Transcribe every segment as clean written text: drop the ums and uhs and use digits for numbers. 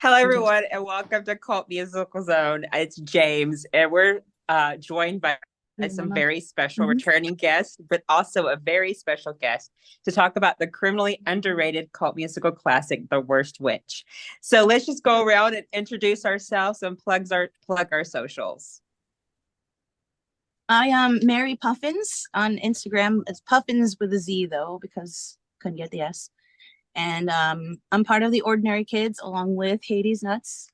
Hello, everyone, and welcome to Cult Musical Zone. It's James, and we're joined by some very special returning guests, but also a very special guest to talk about the criminally underrated cult musical classic, The Worst Witch. So let's just go around and introduce ourselves and plug our socials. I am Mary Puffins on Instagram. It's Puffins with a Z though, because couldn't get the S. And I'm part of the Ordinary Kids along with Hades Nuts.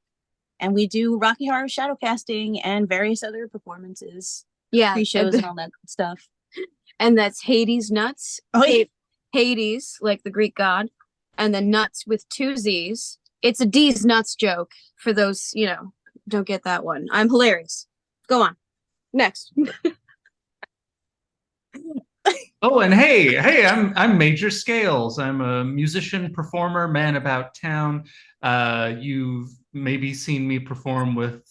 And we do Rocky Horror shadow casting and various other performances. Yeah. Pre-shows and all that stuff. And that's Hades Nuts. Oh, yeah. Hades, like the Greek god. And then Nuts with two Z's. It's a D's Nuts joke for those, don't get that one. I'm hilarious. Go on. Next. Oh, and hey, I'm Major Scales. I'm a musician, performer, man about town. You've maybe seen me perform with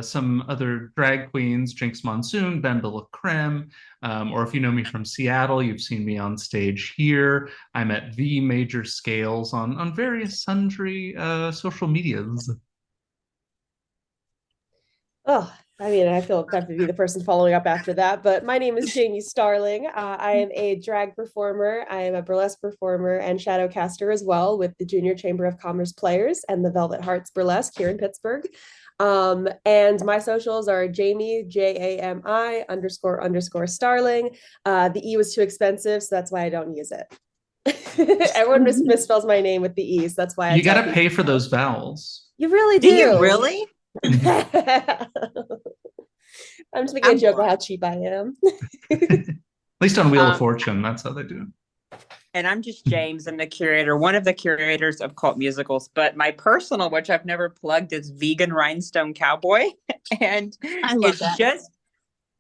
some other drag queens, Jinx Monsoon, Ben de la Creme, or if you know me from Seattle, you've seen me on stage here. I'm at the Major Scales on various sundry social medias. Oh, I mean, I feel kind of to be the person following up after that, but my name is Jamie Starling. I am a drag performer. I am a burlesque performer and shadow caster as well with the Junior Chamber of Commerce Players and the Velvet Hearts Burlesque here in Pittsburgh. And my socials are Jamie, Jami __ Starling. The E was too expensive, so that's why I don't use it. Everyone misspells my name with the E, so that's why you got to pay for those vowels. You really do. Do you really? I'm just making a joke about how cheap I am. At least on Wheel of Fortune, that's how they do it. And I'm just James. I'm the curator, one of the curators of cult musicals. But my personal, which I've never plugged, is Vegan Rhinestone Cowboy. And I love that.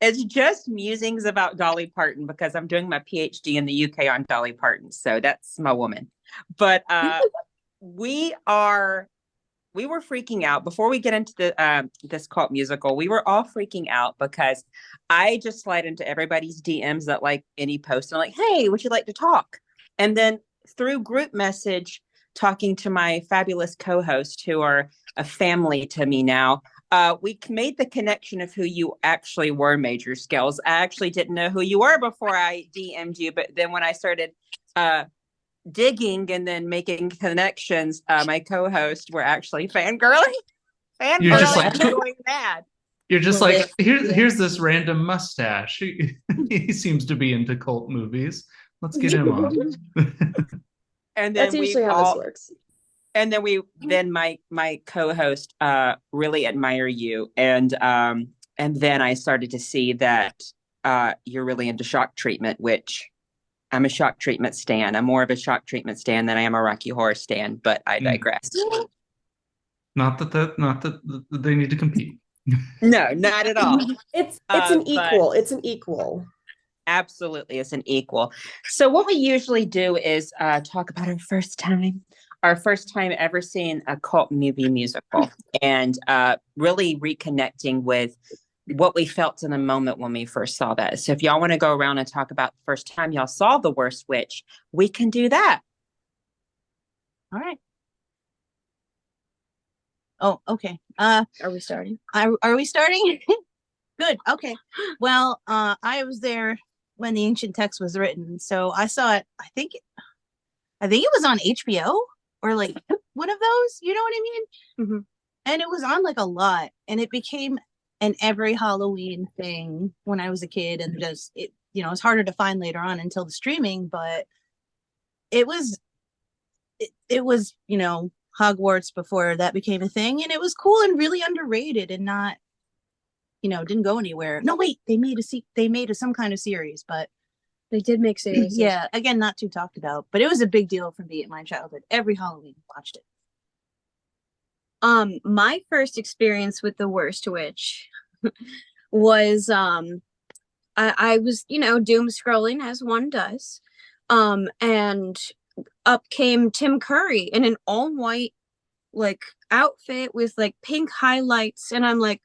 It's just musings about Dolly Parton because I'm doing my PhD in the UK on Dolly Parton. So that's my woman. But we were freaking out before we get into the this cult musical. We were all freaking out because I just slide into everybody's DMs that like any post and like, hey, would you like to talk? And then through group message, talking to my fabulous co-host who are a family to me now, we made the connection of who you actually were, Major Scales. I actually didn't know who you were before I DM'd you, but then when I started digging and then making connections, my co-host were actually fangirling. You're just like going mad. You're just like, here's this random mustache. He seems to be into cult movies. Let's get him on. And then that's usually how this works. And then my co-host really admire you, and then I started to see that you're really into shock treatment, which I'm a shock treatment stan. I'm more of a shock treatment stan than I am a Rocky Horror stan, but I digress. Not that they need to compete. No, not at all. It's an equal. It's an equal. Absolutely, it's an equal. So what we usually do is talk about our first time ever seeing a cult movie musical, and really reconnecting with what we felt in the moment when we first saw that. So if y'all want to go around and talk about the first time y'all saw The Worst Witch, we can do that. All right. Oh, okay. Are we starting? Are we starting? Good. Okay. Well, I was there when the ancient text was written, so I saw it. I think it was on HBO or like one of those. You know what I mean? Mm-hmm. And it was on like a lot, and it became an every Halloween thing when I was a kid, and just it's harder to find later on until the streaming, but it was Hogwarts before that became a thing, and it was cool and really underrated and not didn't go anywhere. No, wait, they made some kind of series, but they did make series. Yeah, again, not too talked about, but it was a big deal for me in my childhood. Every Halloween watched it. My first experience with The Worst Witch was I was doom scrolling as one does, and up came Tim Curry in an all white like outfit with like pink highlights, and I'm like,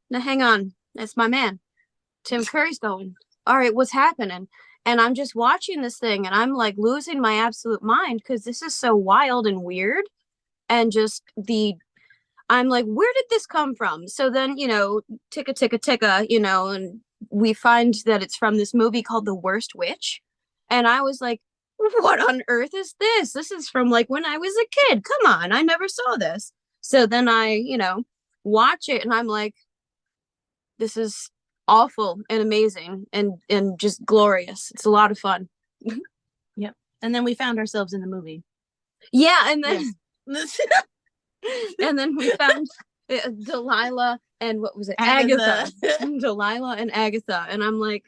now hang on, that's my man. Tim Curry's going, all right, what's happening? And I'm just watching this thing and I'm like losing my absolute mind because this is so wild and weird, and just the I'm like, where did this come from? So then, ticka ticka ticka, and we find that it's from this movie called The Worst Witch. And I was like, what on earth is this? This is from like when I was a kid. Come on, I never saw this. So then I, watch it and I'm like, this is awful and amazing and just glorious. It's a lot of fun. Yep. And then we found ourselves in the movie. Yeah, and then and then we found Delilah and what was it? Agatha. Delilah and Agatha. And I'm like,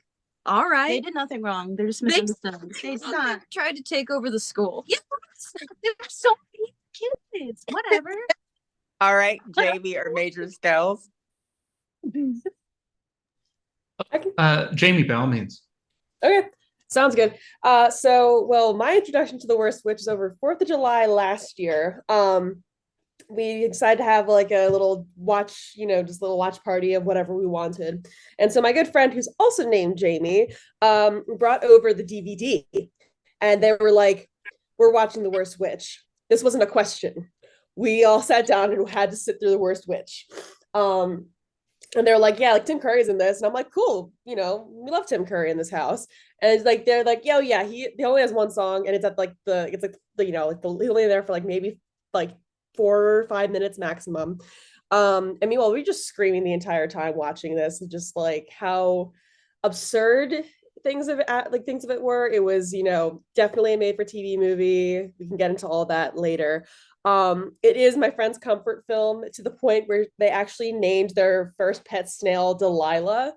all They right. did nothing wrong. They're just They- misunderstood. They did not. Tried to take over the school. Yeah, they're so kids. Whatever. All right, Jamie or Major Scales. Jamie, by all means. Okay, sounds good. Well, my introduction to The Worst Witch was over 4th of July last year. We decided to have like a little watch, just a little watch party of whatever we wanted. And so my good friend, who's also named Jamie, brought over the DVD. And they were like, we're watching The Worst Witch. This wasn't a question. We all sat down and had to sit through The Worst Witch. And they're like, yeah, like Tim Curry's in this. And I'm like, cool, we love Tim Curry in this house. And it's like, they're like, yo, yeah, he only has one song, and it's at like he's only there for like maybe like 4 or 5 minutes maximum. And meanwhile, we're just screaming the entire time watching this, and just like how absurd things of it were. It was, definitely a made for TV movie. We can get into all that later. It is my friend's comfort film, to the point where they actually named their first pet snail Delilah.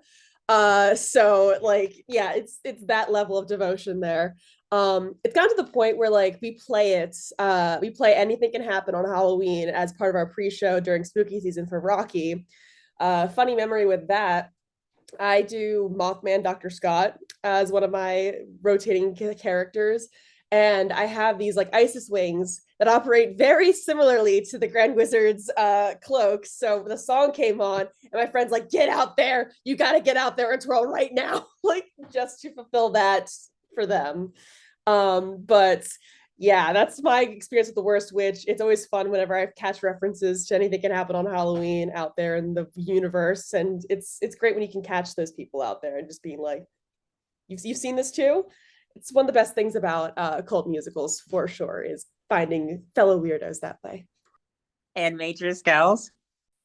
So like, yeah, it's that level of devotion there. It's gotten to the point where like we play Anything Can Happen on Halloween as part of our pre-show during spooky season for Rocky. Funny memory with that, I do Mothman Dr. Scott as one of my rotating characters. And I have these like Isis wings that operate very similarly to the Grand Wizard's cloaks. So the song came on, and my friend's like, get out there. You got to get out there and twirl right now. Like, just to fulfill that for them. But yeah, that's my experience with The Worst Witch. It's always fun whenever I catch references to Anything Can Happen on Halloween out there in the universe. And it's great when you can catch those people out there and just being like, you've seen this too? It's one of the best things about cult musicals, for sure, is finding fellow weirdos that way. And Major Scales.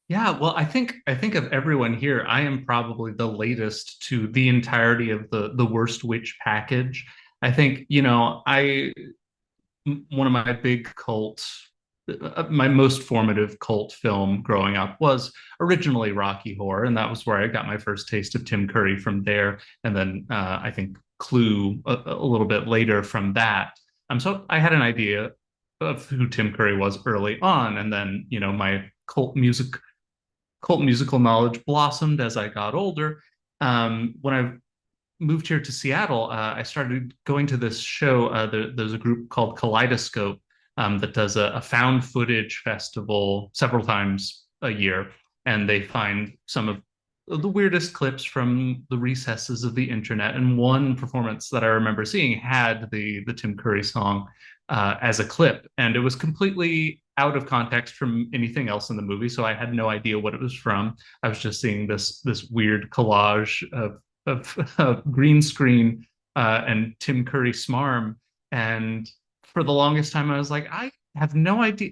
Yeah, well, I think of everyone here, I am probably the latest to the entirety of the Worst Witch package. I think, one of my big my most formative cult film growing up was originally Rocky Horror, and that was where I got my first taste of Tim Curry from there. And then I think Clue a little bit later from that. So I had an idea of who Tim Curry was early on, and then my cult musical knowledge blossomed as I got older. When I moved here to Seattle, I started going to this show. There's a group called Kaleidoscope that does a found footage festival several times a year, and they find some of the weirdest clips from the recesses of the internet. And one performance that I remember seeing had the Tim Curry song as a clip, and it was completely out of context from anything else in the movie, so I had no idea what it was from. I was just seeing this weird collage of green screen and Tim Curry smarm, and for the longest time I was like, I have no idea.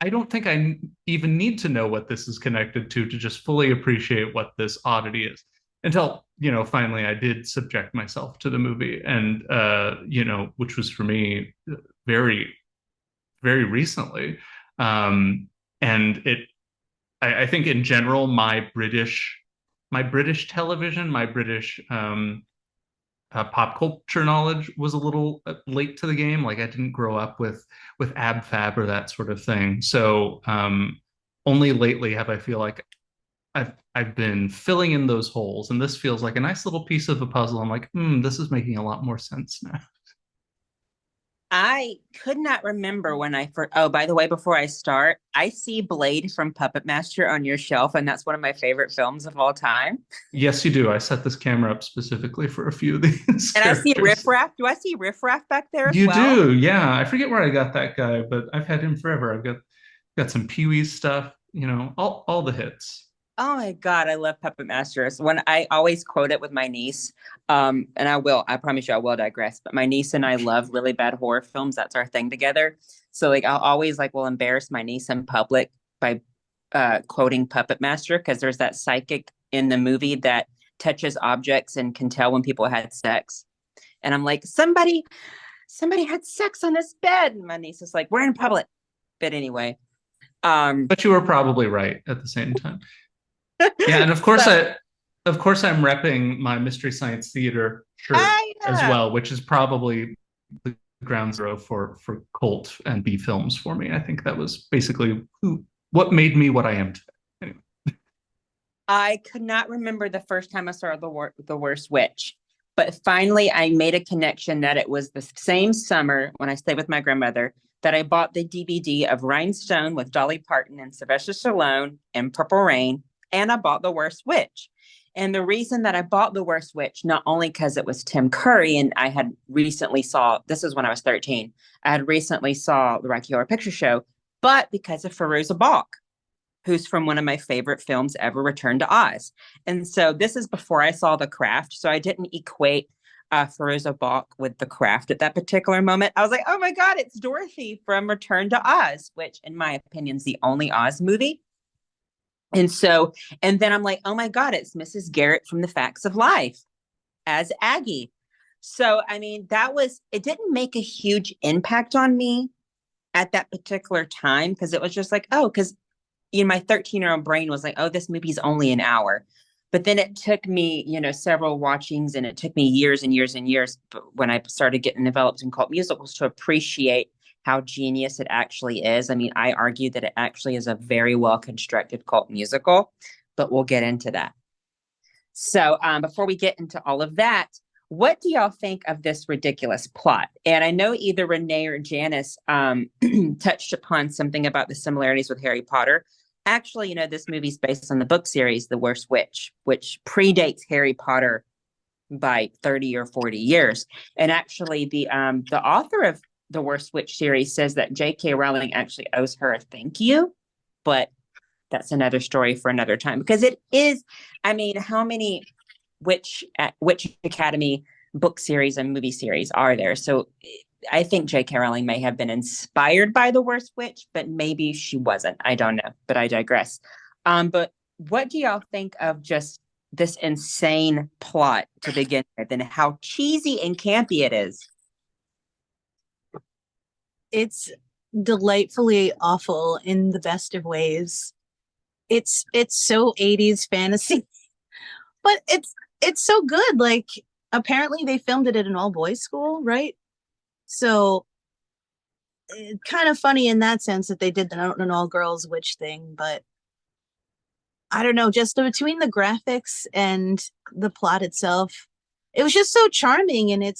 I don't think I even need to know what this is connected to just fully appreciate what this oddity is. Until, finally I did subject myself to the movie, and, which was for me very, very recently. And I think in general, my British television, my British pop culture knowledge was a little late to the game. Like, I didn't grow up with Ab Fab or that sort of thing. So only lately have I feel like I've been filling in those holes, and this feels like a nice little piece of a puzzle. I'm like, this is making a lot more sense now. I could not remember when I first. Oh, by the way, before I start, I see Blade from Puppet Master on your shelf, and that's one of my favorite films of all time. Yes, you do. I set this camera up specifically for a few of these. And characters. I see Riff Raff. Do I see Riff Raff back there as You well? do, yeah. I forget where I got that guy, but I've had him forever. I've got some Pee-wee's stuff. all the hits. Oh my God, I love Puppet Masters. When I always quote it with my niece, and I promise you I will digress, but my niece and I love really bad horror films. That's our thing together. So like I'll always will embarrass my niece in public by quoting Puppet Master because there's that psychic in the movie that touches objects and can tell when people had sex. And I'm like, somebody had sex on this bed. And my niece is like, we're in public. But anyway. But you were probably right at the same time. Yeah, and of course I'm repping my Mystery Science Theater shirt as well, which is probably the ground zero for cult and B films for me. I think that was basically what made me what I am today. Anyway. I could not remember the first time I saw The Worst Witch, but finally I made a connection that it was the same summer when I stayed with my grandmother that I bought the DVD of Rhinestone with Dolly Parton and Sylvester Stallone and Purple Rain, and I bought The Worst Witch. And the reason that I bought The Worst Witch, not only because it was Tim Curry, and I had recently this is when I was 13, I had recently saw the Rocky Horror Picture Show, but because of Fairuza Balk, who's from one of my favorite films ever, Return to Oz. And so this is before I saw The Craft, so I didn't equate Fairuza Balk with The Craft at that particular moment. I was like, oh my God, it's Dorothy from Return to Oz, which in my opinion is the only Oz movie. And then I'm like, oh my God, it's Mrs. Garrett from The Facts of Life as Aggie. So, I mean, it didn't make a huge impact on me at that particular time because it was just like, because my 13-year-old brain was like, oh, this movie's only an hour. But then it took me, several watchings, and it took me years and years and years when I started getting developed in cult musicals to appreciate how genius it actually is. I mean, I argue that it actually is a very well constructed cult musical, but we'll get into that. So before we get into all of that, what do y'all think of this ridiculous plot? And I know either Renee or Janice touched upon something about the similarities with Harry Potter. Actually, this movie's based on the book series, The Worst Witch, which predates Harry Potter by 30 or 40 years. And actually, the author of The Worst Witch series says that J.K. Rowling actually owes her a thank you, but that's another story for another time because it is, I mean, how many Witch Academy book series and movie series are there? So I think J.K. Rowling may have been inspired by The Worst Witch, but maybe she wasn't. I don't know, but I digress. But what do y'all think of just this insane plot to begin with and how cheesy and campy it is? It's delightfully awful in the best of ways. It's so 80s fantasy, but it's so good. Like, apparently they filmed it at an all-boys school, right? So kind of funny in that sense that they did an all-girls witch thing, but I don't know, just between the graphics and the plot itself, it was just so charming, and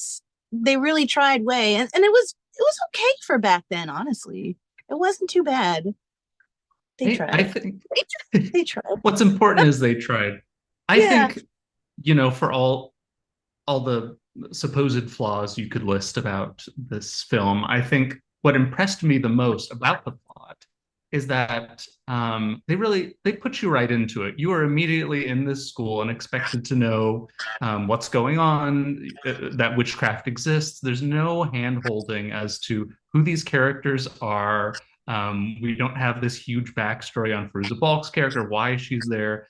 they really tried way, and it was okay for back then, honestly. It wasn't too bad. They tried. I think they tried. What's important is they tried. I think, for all the supposed flaws you could list about this film, I think what impressed me the most about the plot is that they put you right into it. You are immediately in this school and expected to know what's going on, that witchcraft exists. There's no hand-holding as to who these characters are. We don't have this huge backstory on Fairuza Balk's character, why she's there.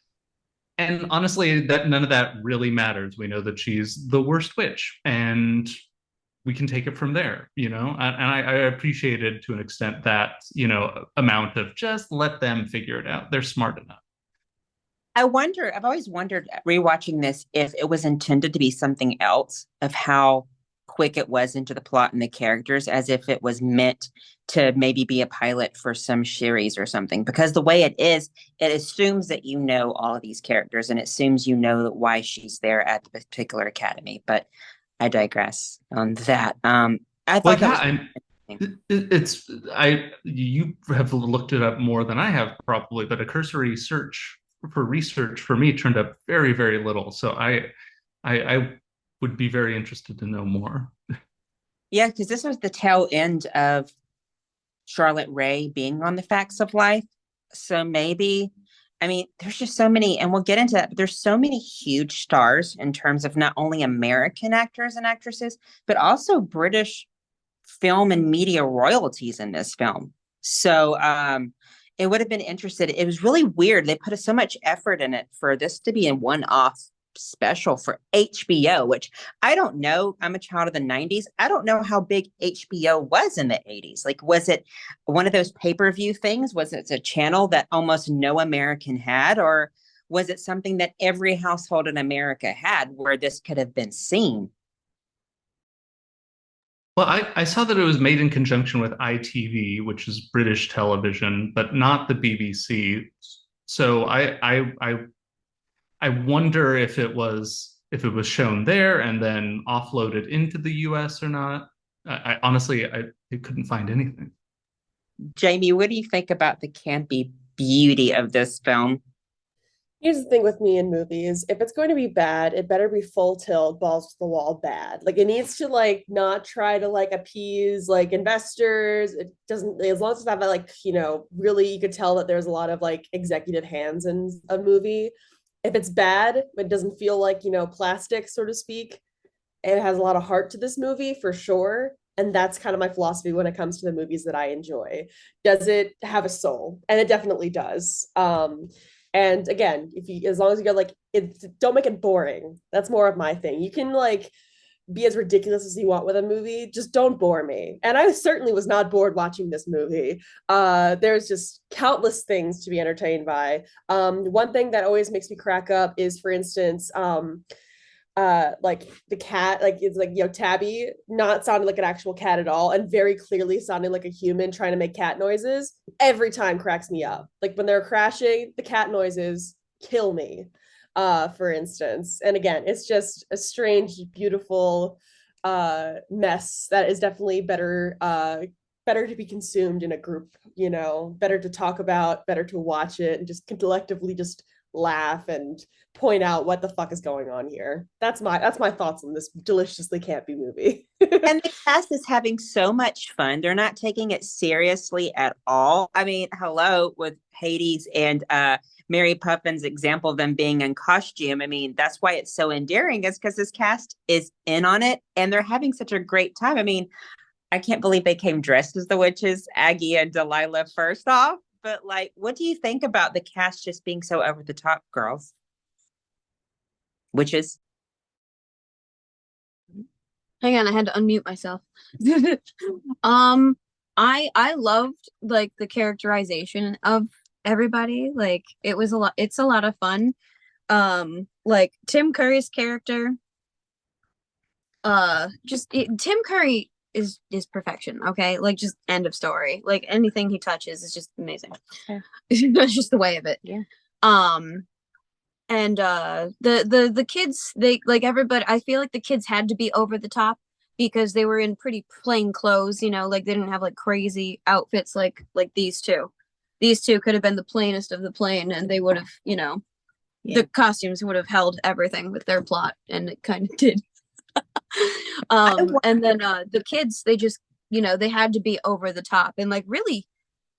And honestly, that none of that really matters. We know that she's the worst witch, and we can take it from there, And I appreciated to an extent that, amount of just let them figure it out. They're smart enough. I've always wondered rewatching this if it was intended to be something else, of how quick it was into the plot and the characters, as if it was meant to maybe be a pilot for some series or something. Because the way it is, it assumes that you know all of these characters, and it assumes you know why she's there at the particular academy. But I digress on that. I thought you have looked it up more than I have probably, but a cursory search for research for me turned up very, very little. So I would be very interested to know more. Yeah, because this was the tail end of Charlotte Rae being on The Facts of Life. So maybe, I mean, there's just so many, and we'll get into that, but there's so many huge stars in terms of not only American actors and actresses, but also British film and media royalties in this film. So it would have been interested. It was really weird. They put so much effort in it for this to be a one-off special for HBO, which I don't know. I'm a child of the 90s. I don't know how big HBO was in the 80s. Like, was it one of those pay-per-view things? Was it a channel that almost no American had? Or was it something that every household in America had where this could have been seen? Well, I saw that it was made in conjunction with ITV, which is British television, but not the BBC. So I wonder if it was shown there and then offloaded into the US or not. I honestly I couldn't find anything. Jamie, what do you think about the campy beauty of this film? Here's the thing with me in movies. If it's going to be bad, it better be full tilt, balls to the wall bad. Like, it needs to like not try to like appease like investors. It doesn't, as long as it's not like, really you could tell that there's a lot of like executive hands in a movie. If it's bad, it doesn't feel like, plastic, so to speak. It has a lot of heart to this movie for sure. And that's kind of my philosophy when it comes to the movies that I enjoy. Does it have a soul? And it definitely does. And again, if you, as long as you got like it, don't make it boring. That's more of my thing. You can like be as ridiculous as you want with a movie, just don't bore me. And I certainly was not bored watching this movie. There's just countless things to be entertained by. One thing that always makes me crack up is, for instance, like the cat, like it's like, Tabby not sounding like an actual cat at all and very clearly sounding like a human trying to make cat noises every time cracks me up. Like when they're crashing, the cat noises kill me, for instance. And again, it's just a strange, beautiful mess that is definitely better to be consumed in a group, better to talk about, better to watch it and just collectively just laugh and point out what the fuck is going on here. That's my thoughts on this deliciously campy movie. And the cast is having so much fun. They're not taking it seriously at all. I mean, hello, with Hades and Mary Poppins' example of them being in costume. I mean, that's why it's so endearing, is because this cast is in on it and they're having such a great time. I mean, I can't believe they came dressed as the witches, Aggie and Delilah, first off. But like, what do you think about the cast just being so over the top, girls? Witches? Hang on, I had to unmute myself. I loved like the characterization of everybody. Like it's a lot of fun. Like Tim Curry's character, Tim Curry is perfection. Okay, like just end of story. Like anything he touches is just amazing. Yeah. That's just the way of it. Yeah. And the kids, they like everybody, I feel like the kids had to be over the top because they were in pretty plain clothes, like they didn't have like crazy outfits like these two. These two could have been the plainest of the plain and they would have, the costumes would have held everything with their plot, and it kind of did. And then the kids, they just, they had to be over the top and like really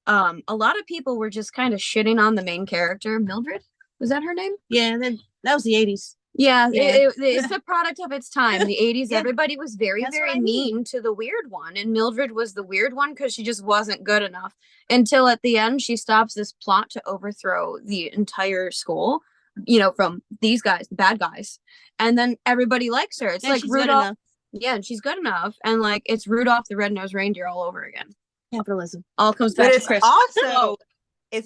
a lot of people were just kind of shitting on the main character, Mildred. Was that her name? Yeah, that was the 80s. Yeah, Yeah. it's a product of its time. The 80s, Yeah. everybody was very, That's very what I mean. mean to the weird one. And Mildred was the weird one because she just wasn't good enough. Until at the end, she stops this plot to overthrow the entire school, from these guys, the bad guys. And then everybody likes her. It's And like she's good Rudolph. enough. Yeah, and she's good enough. And like it's Rudolph the Red-Nosed Reindeer all over again. Capitalism. All comes But back to it's Chris.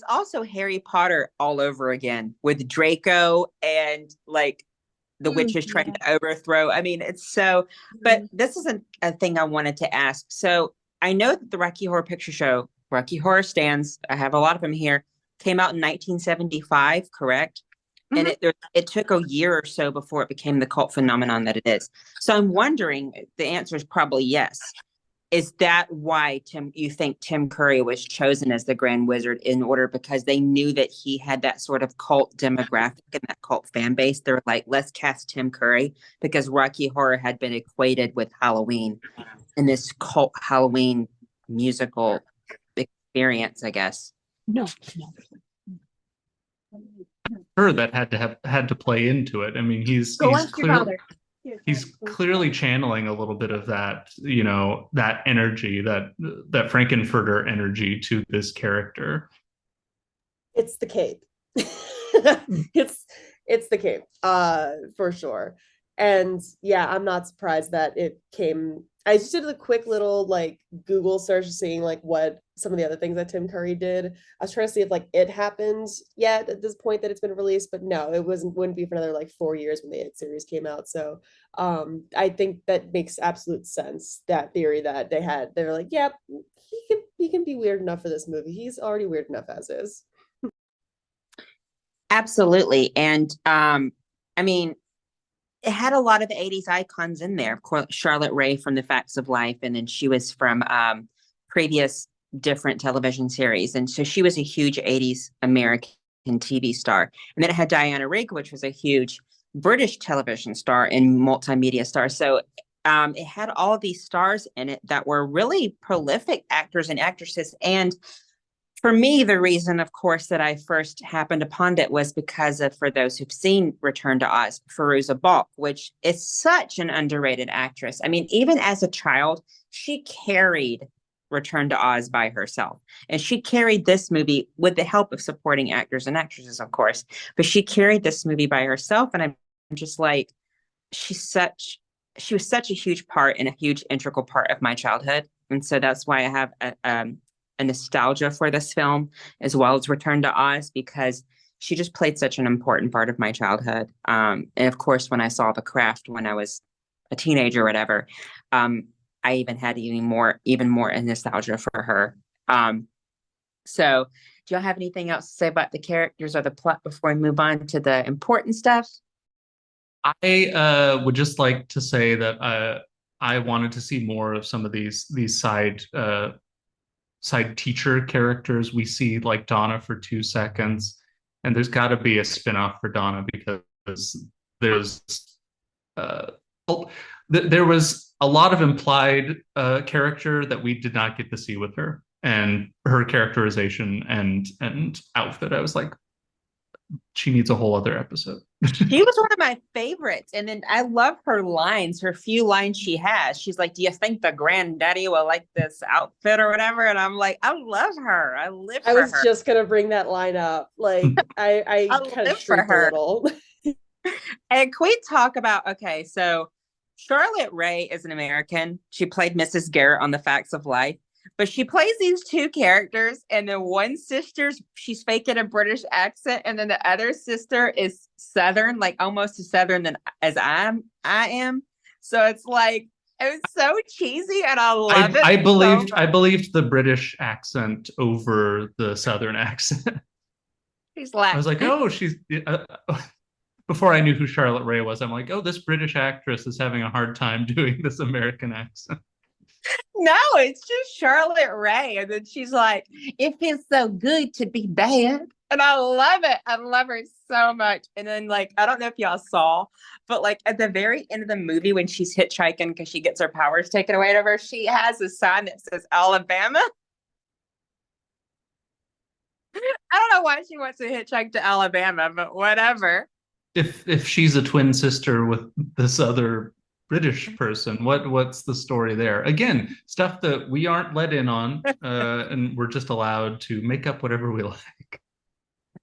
also Harry Potter all over again with Draco and like the witches trying to overthrow. I mean, it's so, but this isn't a thing I wanted to ask. So I know that the Rocky Horror Picture Show, Rocky Horror Stands, I have a lot of them here, came out in 1975, correct? And it took a year or so before it became the cult phenomenon that it is. So I'm wondering, the answer is probably yes. Is that why you think Tim Curry was chosen as the Grand Wizard in order because they knew that he had that sort of cult demographic and that cult fan base? They're like, let's cast Tim Curry because Rocky Horror had been equated with Halloween and this cult Halloween musical experience, I guess. No. her that had to play into it. I mean, Go ask your father. he's clearly channeling a little bit of that, that energy, that Frankenfurter energy to this character. It's the cape. It's the cape, for sure. And yeah, I'm not surprised that it came. I just did a quick little like Google search seeing like what some of the other things that Tim Curry did. I was trying to see if like it happened yet at this point that it's been released, but no, it wouldn't be for another like 4 years when the It series came out. So I think that makes absolute sense, that theory that they're like, yeah, he can be weird enough for this movie. He's already weird enough as is. Absolutely. And I mean, it had a lot of 80s icons in there. Of course, Charlotte Rae from The Facts of Life, and then she was from previous different television series. And so she was a huge 80s American TV star. And then it had Diana Rigg, which was a huge British television star and multimedia star. So it had all of these stars in it that were really prolific actors and actresses. And for me, the reason, of course, that I first happened upon it was because of, for those who've seen Return to Oz, Fairuza Balk, which is such an underrated actress. I mean, even as a child, she carried Return to Oz by herself. And she carried this movie with the help of supporting actors and actresses, of course. But she carried this movie by herself. And I'm just like, she was such a huge part and a huge integral part of my childhood. And so that's why I have a nostalgia for this film, as well as Return to Oz, because she just played such an important part of my childhood. And of course, when I saw The Craft when I was a teenager or whatever, I even had even more nostalgia for her. So do y'all have anything else to say about the characters or the plot before we move on to the important stuff? I would just like to say that I wanted to see more of some of these side teacher characters. We see like Donna for 2 seconds, and there's got to be a spin-off for Donna, because there's there was a lot of implied character that we did not get to see with her, and her characterization and outfit. I was like, she needs a whole other episode. She was one of my favorites. And then I love her lines, her few lines she has. She's like, do you think the granddaddy will like this outfit or whatever? And I'm like, I love her. I live for her. I was just gonna bring that line up. Like I kind of shrieked a little. And can we talk about, okay, so Charlotte Rae is an American. She played Mrs. Garrett on The Facts of Life. But she plays these two characters, and then one sister, she's faking a British accent, and then the other sister is Southern, like almost as Southern as I am. So it's like, it was so cheesy, and I love it. I believed the British accent over the Southern accent. She's like, I was like, oh, she's. Before I knew who Charlotte Rae was, I'm like, oh, this British actress is having a hard time doing this American accent. No, it's just Charlotte Rae. And then she's like, it feels so good to be bad. And I love it. I love her so much. And then, like, I don't know if y'all saw, but like at the very end of the movie, when she's hitchhiking because she gets her powers taken away of her, she has a sign that says Alabama. I don't know why she wants to hitchhike to Alabama, but whatever. If she's a twin sister with this other British person, what's the story there? Again, stuff that we aren't let in on, and we're just allowed to make up whatever we like.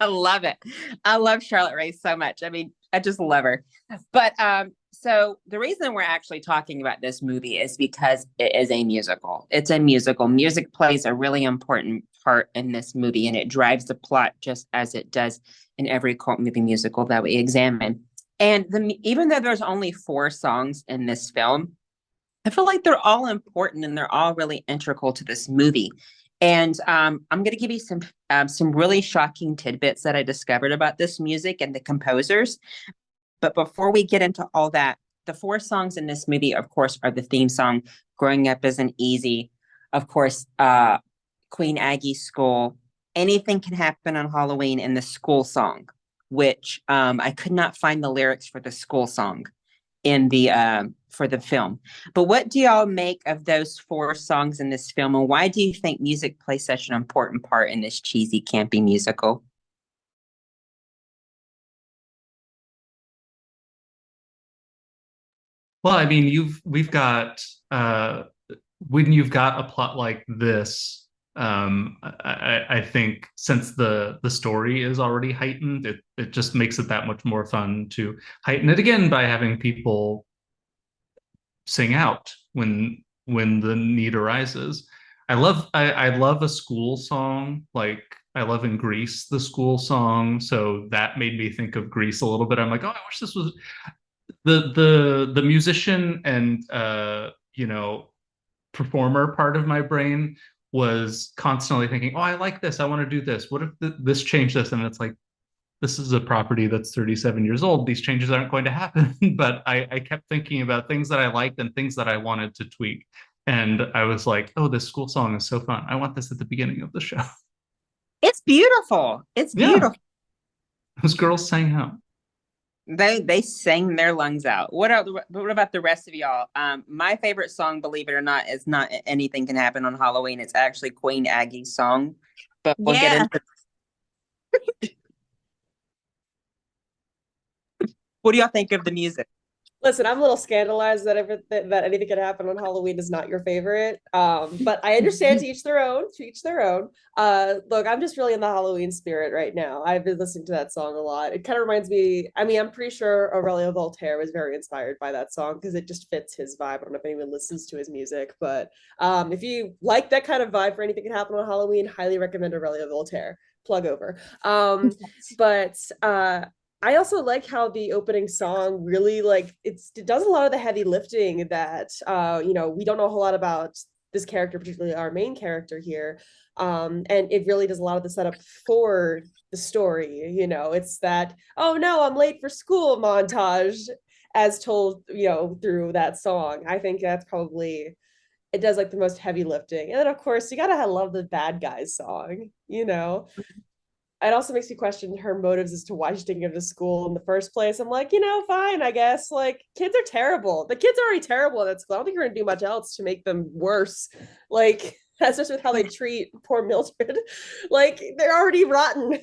I love it. I love Charlotte Rae so much. I mean, I just love her. But so the reason we're actually talking about this movie is because it is a musical. It's a musical. Music plays a really important part in this movie, and it drives the plot just as it does in every cult movie musical that we examine. And even though there's only 4 songs in this film, I feel like they're all important and they're all really integral to this movie. And I'm going to give you some really shocking tidbits that I discovered about this music and the composers. But before we get into all that, the 4 songs in this movie, of course, are the theme song, Growing Up Isn't Easy. Of course, Queen Aggie's School, Anything Can Happen on Halloween, and the school song, which I could not find the lyrics for the school song in the for the film. But what do y'all make of those 4 songs in this film, and why do you think music plays such an important part in this cheesy, campy musical? Well, I mean, we've got when you've got a plot like this, I think since the story is already heightened, it just makes it that much more fun to heighten it again by having people sing out when the need arises. I love a school song, like I love in Grease the school song, so that made me think of Grease a little bit. I'm like, oh, I wish this was the musician and you know, performer part of my brain was constantly thinking, oh, I like this, I want to do this, what if this changed this, and it's like, this is a property that's 37 years old, these changes aren't going to happen. But I kept thinking about things that I liked and things that I wanted to tweak, and I was like, oh, this school song is so fun, I want this at the beginning of the show. It's beautiful. It's Yeah, beautiful. those girls sang out. They sang their lungs out. What about the rest of y'all? My favorite song, believe it or not, is not Anything Can Happen on Halloween. It's actually Queen Aggie's song. But we'll Yeah. get into what do y'all think of the music? Listen, I'm a little scandalized that that Anything Can Happen on Halloween is not your favorite. But I understand, to each their own, to each their own. Look, I'm just really in the Halloween spirit right now. I've been listening to that song a lot. It kind of reminds me, I mean, I'm pretty sure Aurelio Voltaire was very inspired by that song because it just fits his vibe. I don't know if anyone listens to his music, but if you like that kind of vibe for Anything Can Happen on Halloween, highly recommend Aurelio Voltaire. Plug over. But I also like how the opening song really like it does a lot of the heavy lifting that you know, we don't know a whole lot about this character, particularly our main character here. And it really does a lot of the setup for the story. You know, it's that, oh no, I'm late for school montage as told, you know, through that song. I think that's probably it does like the most heavy lifting. And then of course you gotta love the bad guys song, you know. It also makes me question her motives as to why she's taking him to school in the first place. I'm like, you know, fine, I guess. Like, kids are terrible. The kids are already terrible at that school. I don't think you're gonna do much else to make them worse. Like, that's just with how they treat poor Mildred. Like, they're already rotten.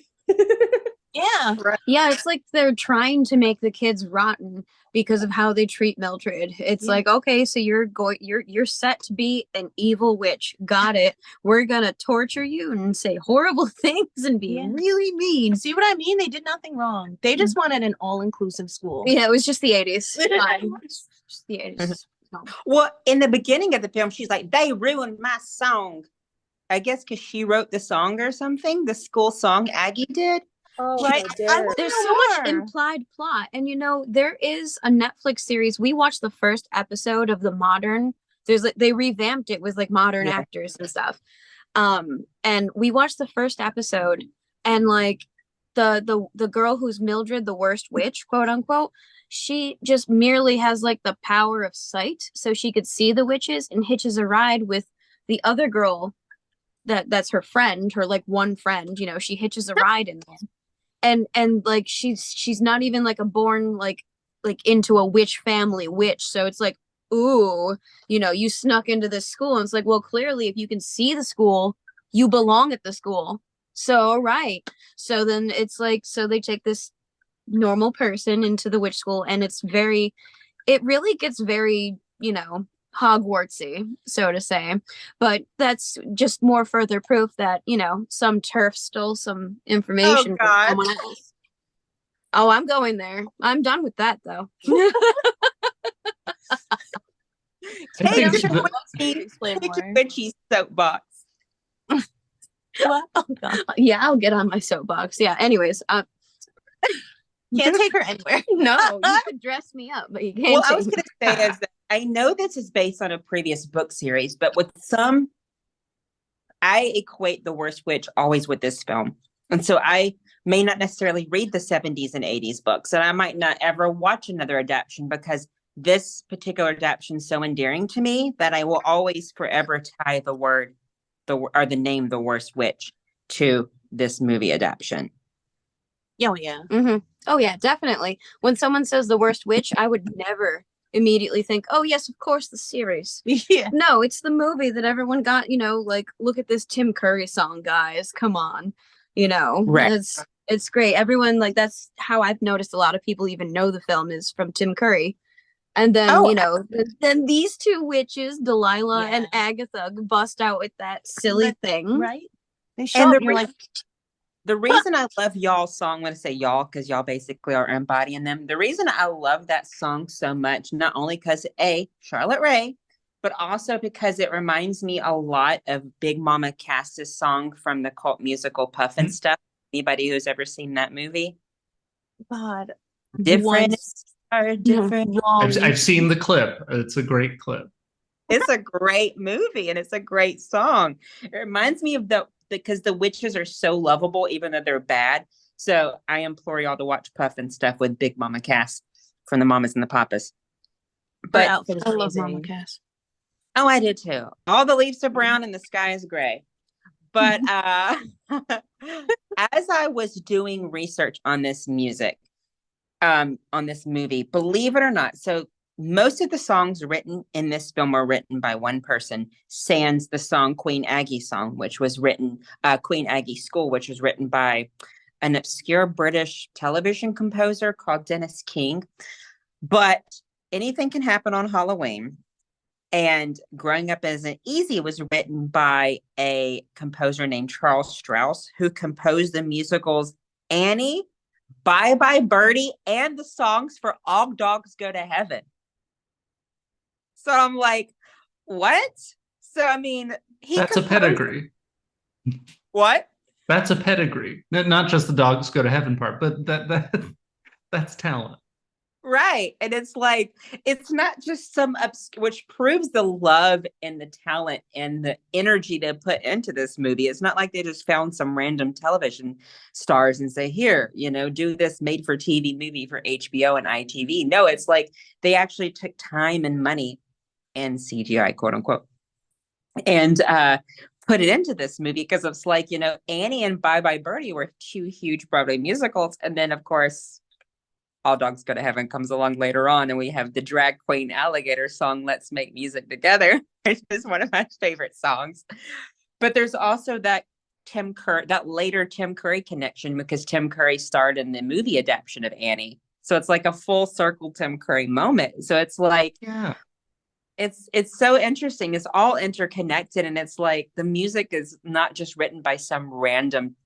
Yeah. Yeah, it's like they're trying to make the kids rotten because of how they treat Mildred. It's Yeah. like, okay, so you're set to be an evil witch. Got it. We're gonna torture you and say horrible things and be Yeah. really mean. See what I mean? They did nothing wrong. They just wanted an all-inclusive school. Yeah, it was just the 80s. Fine. Just the 80s. No. Well, in the beginning of the film, she's like, they ruined my song. I guess because she wrote the song or something, the school song Aggie did. Oh, Right. how I dare. want- There's know so much more. implied plot. And you know, there is a Netflix series. We watched the first episode of the modern. There's like they revamped it with like modern Yeah. actors and stuff. And we watched the first episode and like the girl who's Mildred, the worst witch, quote unquote, she just merely has like the power of sight. So she could see the witches and hitches a ride with the other girl that's her friend, her like one friend, you know, she hitches a ride in there. And like she's not even like a born like into a witch family witch, so it's like, ooh, you know, you snuck into this school, and it's like, well, clearly if you can see the school, you belong at the school. So right, so then it's like, so they take this normal person into the witch school, and it really gets very, you know, Hogwartsy, so to say. But that's just more further proof that, you know, some turf stole some information from God. someone else. Oh, I'm going there. I'm done with that though. I Take think your the- witchy, Explain take your more. witchy soapbox. What? Oh god. Yeah, I'll get on my soapbox. Yeah. Anyways, Can't take her anywhere. no, you could dress me up, but you can't. Well, I take was me. going to say is that I know this is based on a previous book series, but with some, I equate The Worst Witch always with this film. And so I may not necessarily read the 70s and 80s books, and I might not ever watch another adaptation because this particular adaptation is so endearing to me that I will always forever tie the name The Worst Witch to this movie adaptation. Oh yeah. Mm-hmm. Oh yeah, definitely. When someone says The Worst Witch, I would never immediately think, oh yes, of course, the series. Yeah. No, it's the movie that everyone got, you know, like, look at this Tim Curry song, guys. Come on. You know, Right. It's great. Everyone, like, that's how I've noticed a lot of people even know the film is from Tim Curry. And then, Oh, then these two witches, Delilah and Yeah. Agatha, bust out with that silly thing. Right? They show and up the and you're like, the reason I love y'all's song, I'm going to say y'all because y'all basically are embodying them. The reason I love that song so much, not only because Charlotte Rae, but also because it reminds me a lot of Big Mama Cass's song from the cult musical Puffin' Mhm. Stuff. Anybody who's ever seen that movie? God, Different once are different. wrong. I've seen the clip. It's a great clip. It's a great movie and it's a great song. It reminds me of because the witches are so lovable, even though they're bad. So I implore y'all to watch Puffin' Stuff with Big Mama Cass from the Mamas and the Papas. Her But outfit is I love Mama amazing. Cass. oh, I did too. All the leaves are brown and the sky is gray. But as I was doing research on this music, on this movie, believe it or not, so most of the songs written in this film were written by one person, sans the song Queen Aggie song, which was written, Queen Aggie School, which was written by an obscure British television composer called Dennis King. But Anything Can Happen on Halloween and Growing Up Isn't Easy was written by a composer named Charles Strauss, who composed the musicals Annie, Bye Bye Birdie, and the songs for All Dogs Go to Heaven. So I'm like, what? So I mean, That's a pedigree. What? That's a pedigree. Not just the dogs go to heaven part, but that's talent. Right. And it's like, it's not just some which proves the love and the talent and the energy to put into this movie. It's not like they just found some random television stars and say, here, do this made for TV movie for HBO and ITV. No, it's like they actually took time and money and CGI, quote unquote, and put it into this movie because it's like, Annie and Bye Bye Birdie were two huge Broadway musicals. And then, of course, All Dogs Go to Heaven comes along later on, and we have the drag queen alligator song, Let's Make Music Together, which is one of my favorite songs. But there's also that later Tim Curry connection because Tim Curry starred in the movie adaptation of Annie. So it's like a full circle Tim Curry moment. So it's like, Yeah. It's so interesting. It's all interconnected, and it's like the music is not just written by some random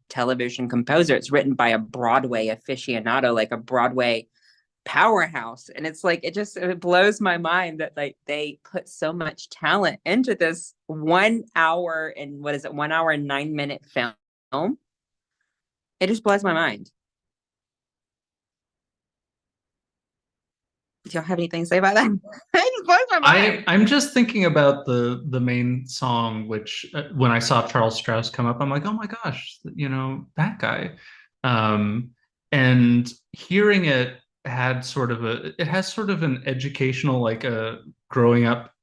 television composer. It's written by a Broadway aficionado, like a Broadway powerhouse. And it's like it blows my mind that like they put so much talent into this 1 hour and 1 hour and 9 minute film. It just blows my mind. Do y'all have anything to say about that? It just blows my mind. I'm just thinking about the main song, which when I saw Charles Strauss come up, I'm like, oh my gosh, that guy. And hearing it has sort of an educational, like growing up,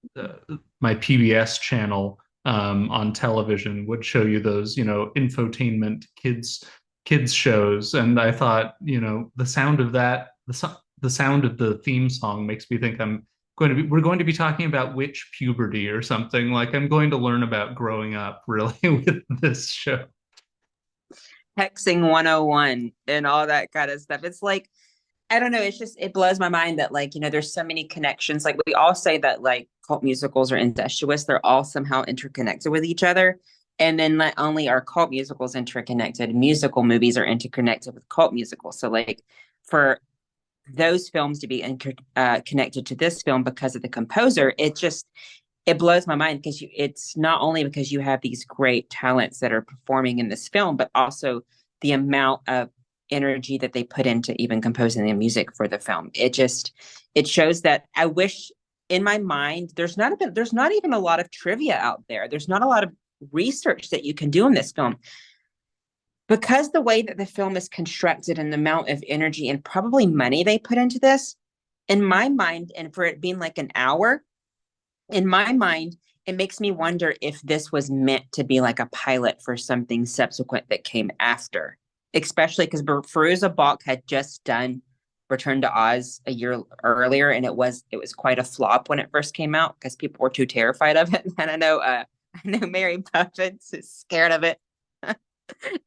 my PBS channel on television would show you those, infotainment kids shows, and I thought, the sound of that, the sound of the theme song makes me think we're going to be talking about witch puberty or something. Like I'm going to learn about growing up really with this show. Hexing 101 and all that kind of stuff. It's like, I don't know. It blows my mind that like, there's so many connections. Like we all say that like cult musicals are incestuous. They're all somehow interconnected with each other. And then not only are cult musicals interconnected, musical movies are interconnected with cult musicals. So like for those films to be connected to this film because of the composer, it blows my mind because it's not only because you have these great talents that are performing in this film, but also the amount of energy that they put into even composing the music for the film. It shows that I wish in my mind, there's not even a lot of trivia out there. There's not a lot of research that you can do in this film. Because the way that the film is constructed and the amount of energy and probably money they put into this, in my mind, and for it being like an hour, in my mind, it makes me wonder if this was meant to be like a pilot for something subsequent that came after, especially because Fairuza Balk had just done Return to Oz a year earlier, and it was quite a flop when it first came out because people were too terrified of it. And I know Mary Poppins is scared of it.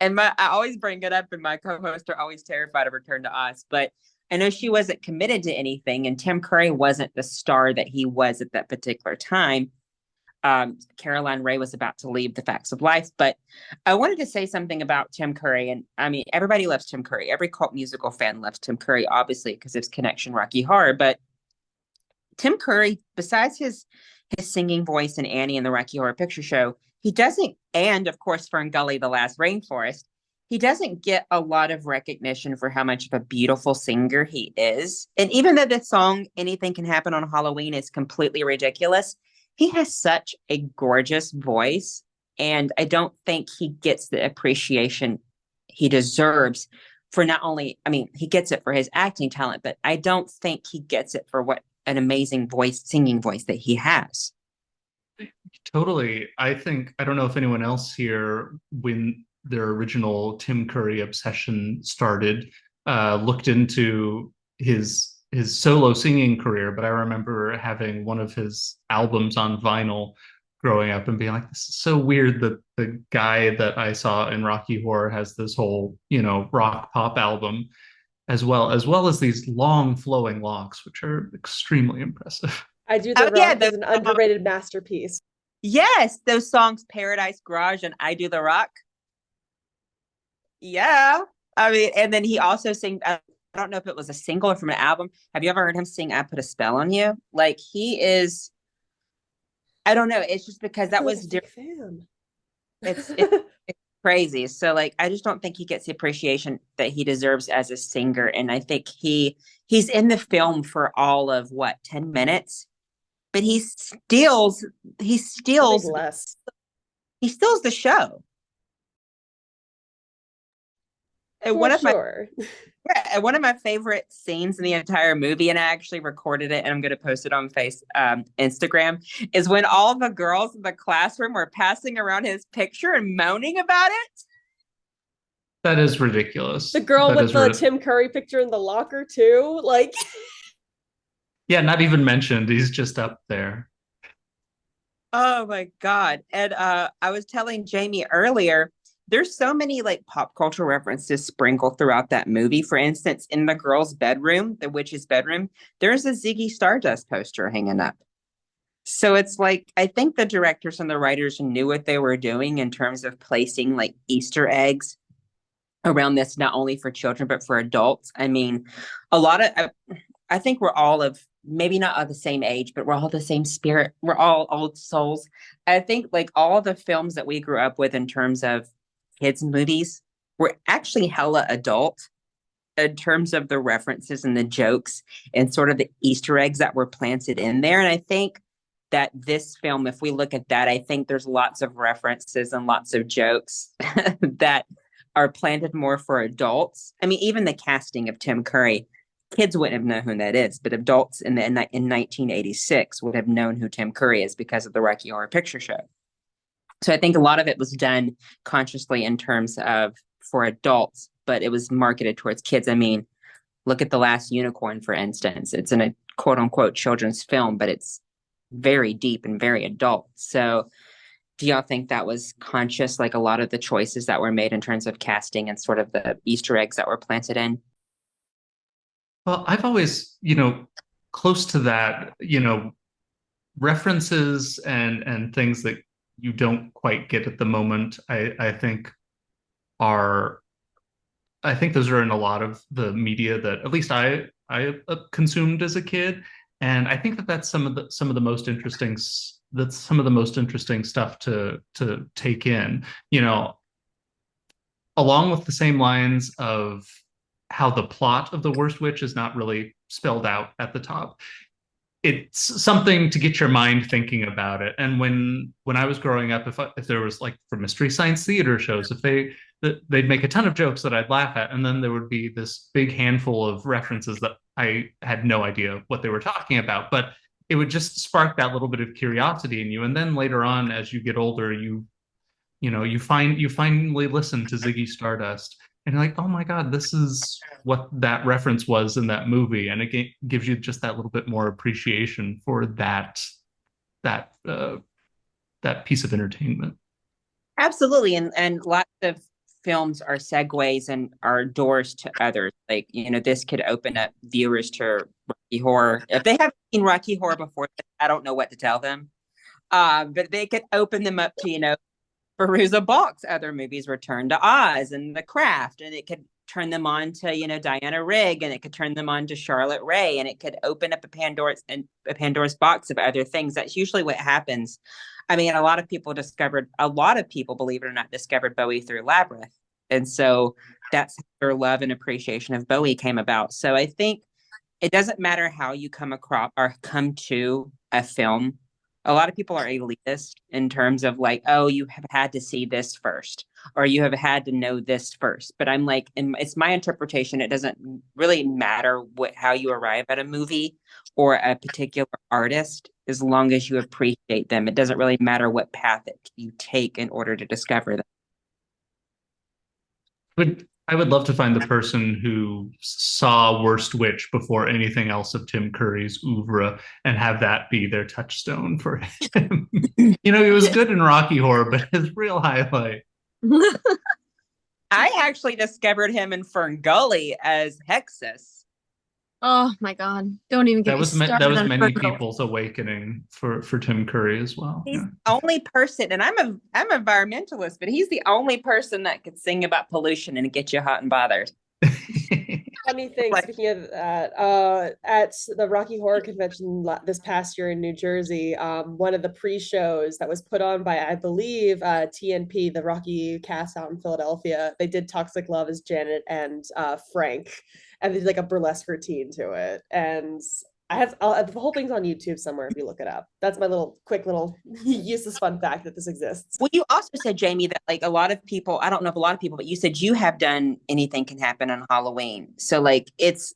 And I always bring it up, and my co-hosts are always terrified of Return to Oz. But I know she wasn't committed to anything, and Tim Curry wasn't the star that he was at that particular time. Caroline Ray was about to leave The Facts of Life, but I wanted to say something about Tim Curry. And I mean, everybody loves Tim Curry. Every cult musical fan loves Tim Curry, obviously, because of his connection Rocky Horror. But Tim Curry, besides his singing voice in Annie and the Rocky Horror Picture Show, he doesn't, and of course, Ferngully, The Last Rainforest, he doesn't get a lot of recognition for how much of a beautiful singer he is. And even though the song Anything Can Happen on Halloween is completely ridiculous, he has such a gorgeous voice. And I don't think he gets the appreciation he deserves for not only, I mean, he gets it for his acting talent, but I don't think he gets it for what an amazing voice, singing voice that he has. Totally. I think, I don't know if anyone else here, when their original Tim Curry obsession started, looked into his solo singing career, but I remember having one of his albums on vinyl growing up and being like, this is so weird that the guy that I saw in Rocky Horror has this whole, rock pop album as well as these long flowing locks, which are extremely impressive. I Do the Oh, yeah, Rock is an underrated masterpiece. Yes, those songs Paradise Garage and I Do the Rock. Yeah. I mean, and then he also sang, I don't know if it was a single or from an album. Have you ever heard him sing I Put a Spell on You? Like he is, I don't know. It's just because that was different. It's crazy. So like I just don't think he gets the appreciation that he deserves as a singer. And I think he's in the film for all of what, 10 minutes? But he steals less. he steals the show. And For one of sure. one of my favorite scenes in the entire movie, and I actually recorded it and I'm going to post it on Instagram, is when all the girls in the classroom were passing around his picture and moaning about it. That is ridiculous. The girl That with is the Tim Curry picture in the locker too. Like Yeah, not even mentioned. He's just up there. Oh my God. And I was telling Jamie earlier, there's so many like pop culture references sprinkled throughout that movie. For instance, in the girl's bedroom, the witch's bedroom, there's a Ziggy Stardust poster hanging up. So it's like, I think the directors and the writers knew what they were doing in terms of placing like Easter eggs around this, not only for children, but for adults. I mean, a lot of, I think we're all of maybe not of the same age, but we're all the same spirit. We're all old souls. I think like all the films that we grew up with in terms of kids movies were actually hella adult in terms of the references and the jokes and sort of the Easter eggs that were planted in there. And I think that this film, if we look at that, I think there's lots of references and lots of jokes that are planted more for adults. I mean, even the casting of Tim Curry, kids wouldn't have known who that is, but adults in 1986 would have known who Tim Curry is because of the Rocky Horror Picture Show. So I think a lot of it was done consciously in terms of for adults, but it was marketed towards kids. I mean, look at The Last Unicorn, for instance. It's in a quote unquote children's film, but it's very deep and very adult. So do y'all think that was conscious, like a lot of the choices that were made in terms of casting and sort of the Easter eggs that were planted in? Well, I've always, close to that, references and things that you don't quite get at the moment, I think are, I think those are in a lot of the media that at least I consumed as a kid. And I think that that's some of the most interesting, that's some of the most interesting stuff to take in, along with the same lines of how the plot of The Worst Witch is not really spelled out at the top. It's something to get your mind thinking about it. And when I was growing up, if there was like for Mystery Science Theater shows, if they'd make a ton of jokes that I'd laugh at, and then there would be this big handful of references that I had no idea what they were talking about, but it would just spark that little bit of curiosity in you. And then later on, as you get older, you finally listen to Ziggy Stardust, and you're like, oh my God, this is what that reference was in that movie. And it gives you just that little bit more appreciation for that piece of entertainment. Absolutely. And lots of films are segues and are doors to others. Like, you know, this could open up viewers to Rocky Horror. If they haven't seen Rocky Horror before, I don't know what to tell them. But they could open them up to, you know, Veruza Balk's other movies, Return to Oz and The Craft, and it could turn them on to, you know, Diana Rigg, and it could turn them on to Charlotte Rae, and it could open up a Pandora's box of other things. That's usually what happens. I mean, a lot of people, believe it or not, discovered Bowie through Labyrinth. And so that's how their love and appreciation of Bowie came about. So I think it doesn't matter how you come across or come to a film. A lot of people are elitist in terms of like, oh, you have had to see this first, or you have had to know this first. But I'm like, and it's my interpretation. It doesn't really matter how you arrive at a movie or a particular artist, as long as you appreciate them. It doesn't really matter what path you take in order to discover them. I would love to find the person who saw Worst Witch before anything else of Tim Curry's oeuvre and have that be their touchstone for him. You know, he was good in Rocky Horror, but his real highlight. I actually discovered him in Ferngully as Hexus. Oh my God! Don't even get That me was started that was on many Virgo. people's awakening for Tim Curry as well. He's the only person, and I'm an environmentalist, but he's the only person that could sing about pollution and get you hot and bothered. Funny thing, Like- speaking of that, at the Rocky Horror Convention this past year in New Jersey, one of the pre-shows that was put on by, I believe, TNP, the Rocky cast out in Philadelphia, they did Toxic Love as Janet and Frank, and they did like a burlesque routine to it. And the whole thing's on YouTube somewhere if you look it up. That's my quick little useless fun fact that this exists. Well, you also said, Jamie, that like a lot of people, I don't know if a lot of people, but you said you have done Anything Can Happen on Halloween. So like it's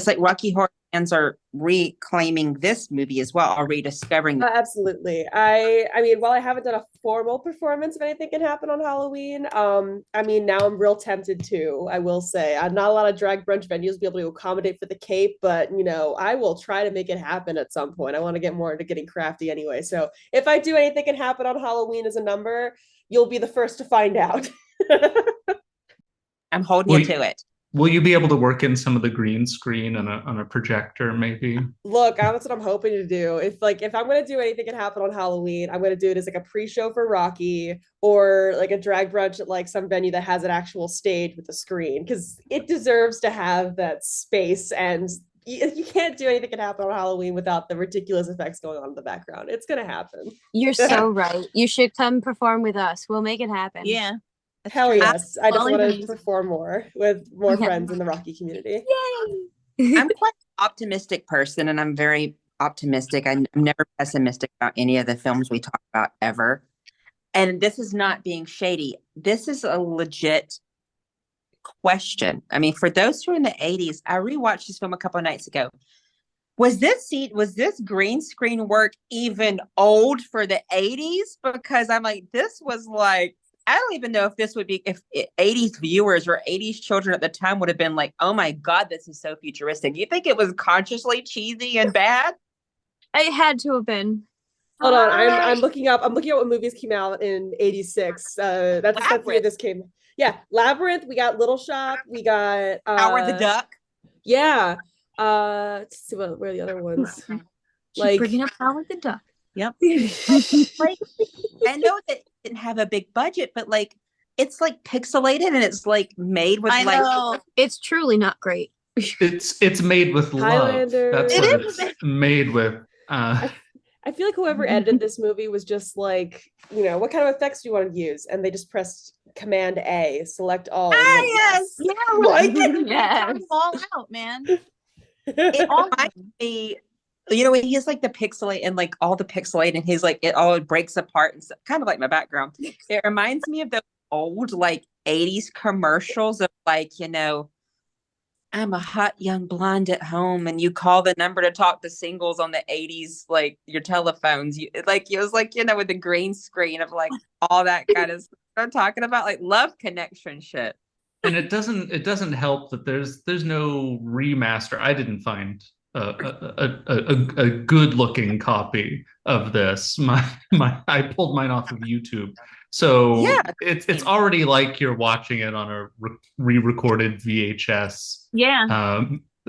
like Rocky Horror fans are reclaiming this movie as well, or rediscovering. Absolutely. I mean, while I haven't done a formal performance of Anything Can Happen on Halloween, I mean, now I'm real tempted to, I will say. I'm not a lot of drag brunch venues will be able to accommodate for the cape, but you know, I will try to make it happen at some point. I want to get more into getting crafty anyway. So if I do Anything Can Happen on Halloween as a number, you'll be the first to find out. I'm holding you to it. Will you be able to work in some of the green screen on a projector, maybe? Look, that's what I'm hoping to do. If I'm gonna do Anything Can Happen on Halloween, I'm gonna do it as like a pre-show for Rocky, or like a drag brunch at like some venue that has an actual stage with a screen, because it deserves to have that space. And you can't do Anything Can Happen on Halloween without the ridiculous effects going on in the background. It's gonna happen. You're so right. You should come perform with us. We'll make it happen. Yeah. that's Hell true. yes. I just Only want venues. to perform more with more Yeah. friends in the Rocky community. Yay! I'm quite an optimistic person, and I'm very optimistic. I'm never pessimistic about any of the films we talk about ever. And this is not being shady. This is a legit question. I mean, for those who are in the 80s, I rewatched this film a couple of nights ago. Was this green screen work even old for the 80s? Because I'm like, this was like, I don't even know if this would be, if 80s viewers or 80s children at the time would have been like, oh my God, this is so futuristic. You think it was consciously cheesy and bad? It had to have been. Hold on, I'm looking up what movies came out in '86. That's the year Labyrinth. this came. Yeah, Labyrinth. We got Little Shop. We got Howard the Duck. Yeah. Let's see where are the other ones. Keep Like- bringing up Howard the Duck. Like, I know that it didn't have a big budget, but like it's like pixelated and it's like made with I like know. It's truly not great. It's made with love. Highlander. That's It what is. it's made with. I feel like whoever edited this movie was just like, you know, what kind of effects do you want to use? And they just pressed Command A, select all. and went, yes. Yeah, Like, Yes. turn them all out, man. it All of reminds them. me, you know, when he's like the pixelate and like all the pixelate and he's like it all breaks apart and stuff, kind of like my background. It reminds me of those old like 80s commercials of like, you know, I'm a hot young blonde at home, and you call the number to talk to singles on the 80s, like your telephones. You like it was like, you know, with the green screen of like all that kind of stuff. I'm talking about like love connection shit. And it doesn't help that there's no remaster. I didn't find a good looking copy of this. I pulled mine off of YouTube. So Yeah. it's already like you're watching it on a re-recorded VHS Yeah.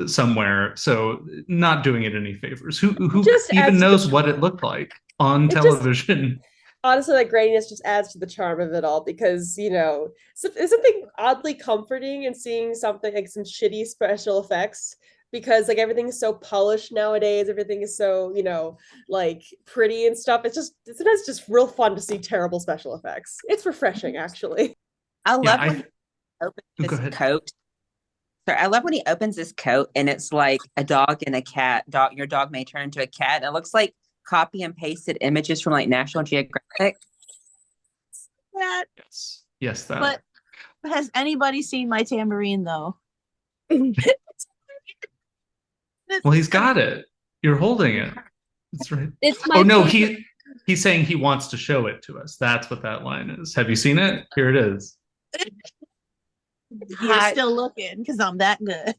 somewhere. So not doing it any favors. Who Just even adds to the knows what it looked like on it just television? honestly, like graininess just adds to the charm of it all because there's something oddly comforting in seeing something like some shitty special effects because like everything's so polished nowadays, everything is so like pretty and stuff. It's just real fun to see terrible special effects. It's refreshing, actually. I Yeah, love when he opens go his ahead. coat. So I love when he opens his coat and it's like a dog and a cat. Your dog may turn into a cat. And it looks like copy and pasted images from like National Geographic. That, Yes. Yes, that. but has anybody seen my tambourine though? Well, he's got it. You're holding it. That's right. It's my Oh no, favorite. he's saying he wants to show it to us. That's what that line is. Have you seen it? Here it is. You're Hi. still looking because I'm that good.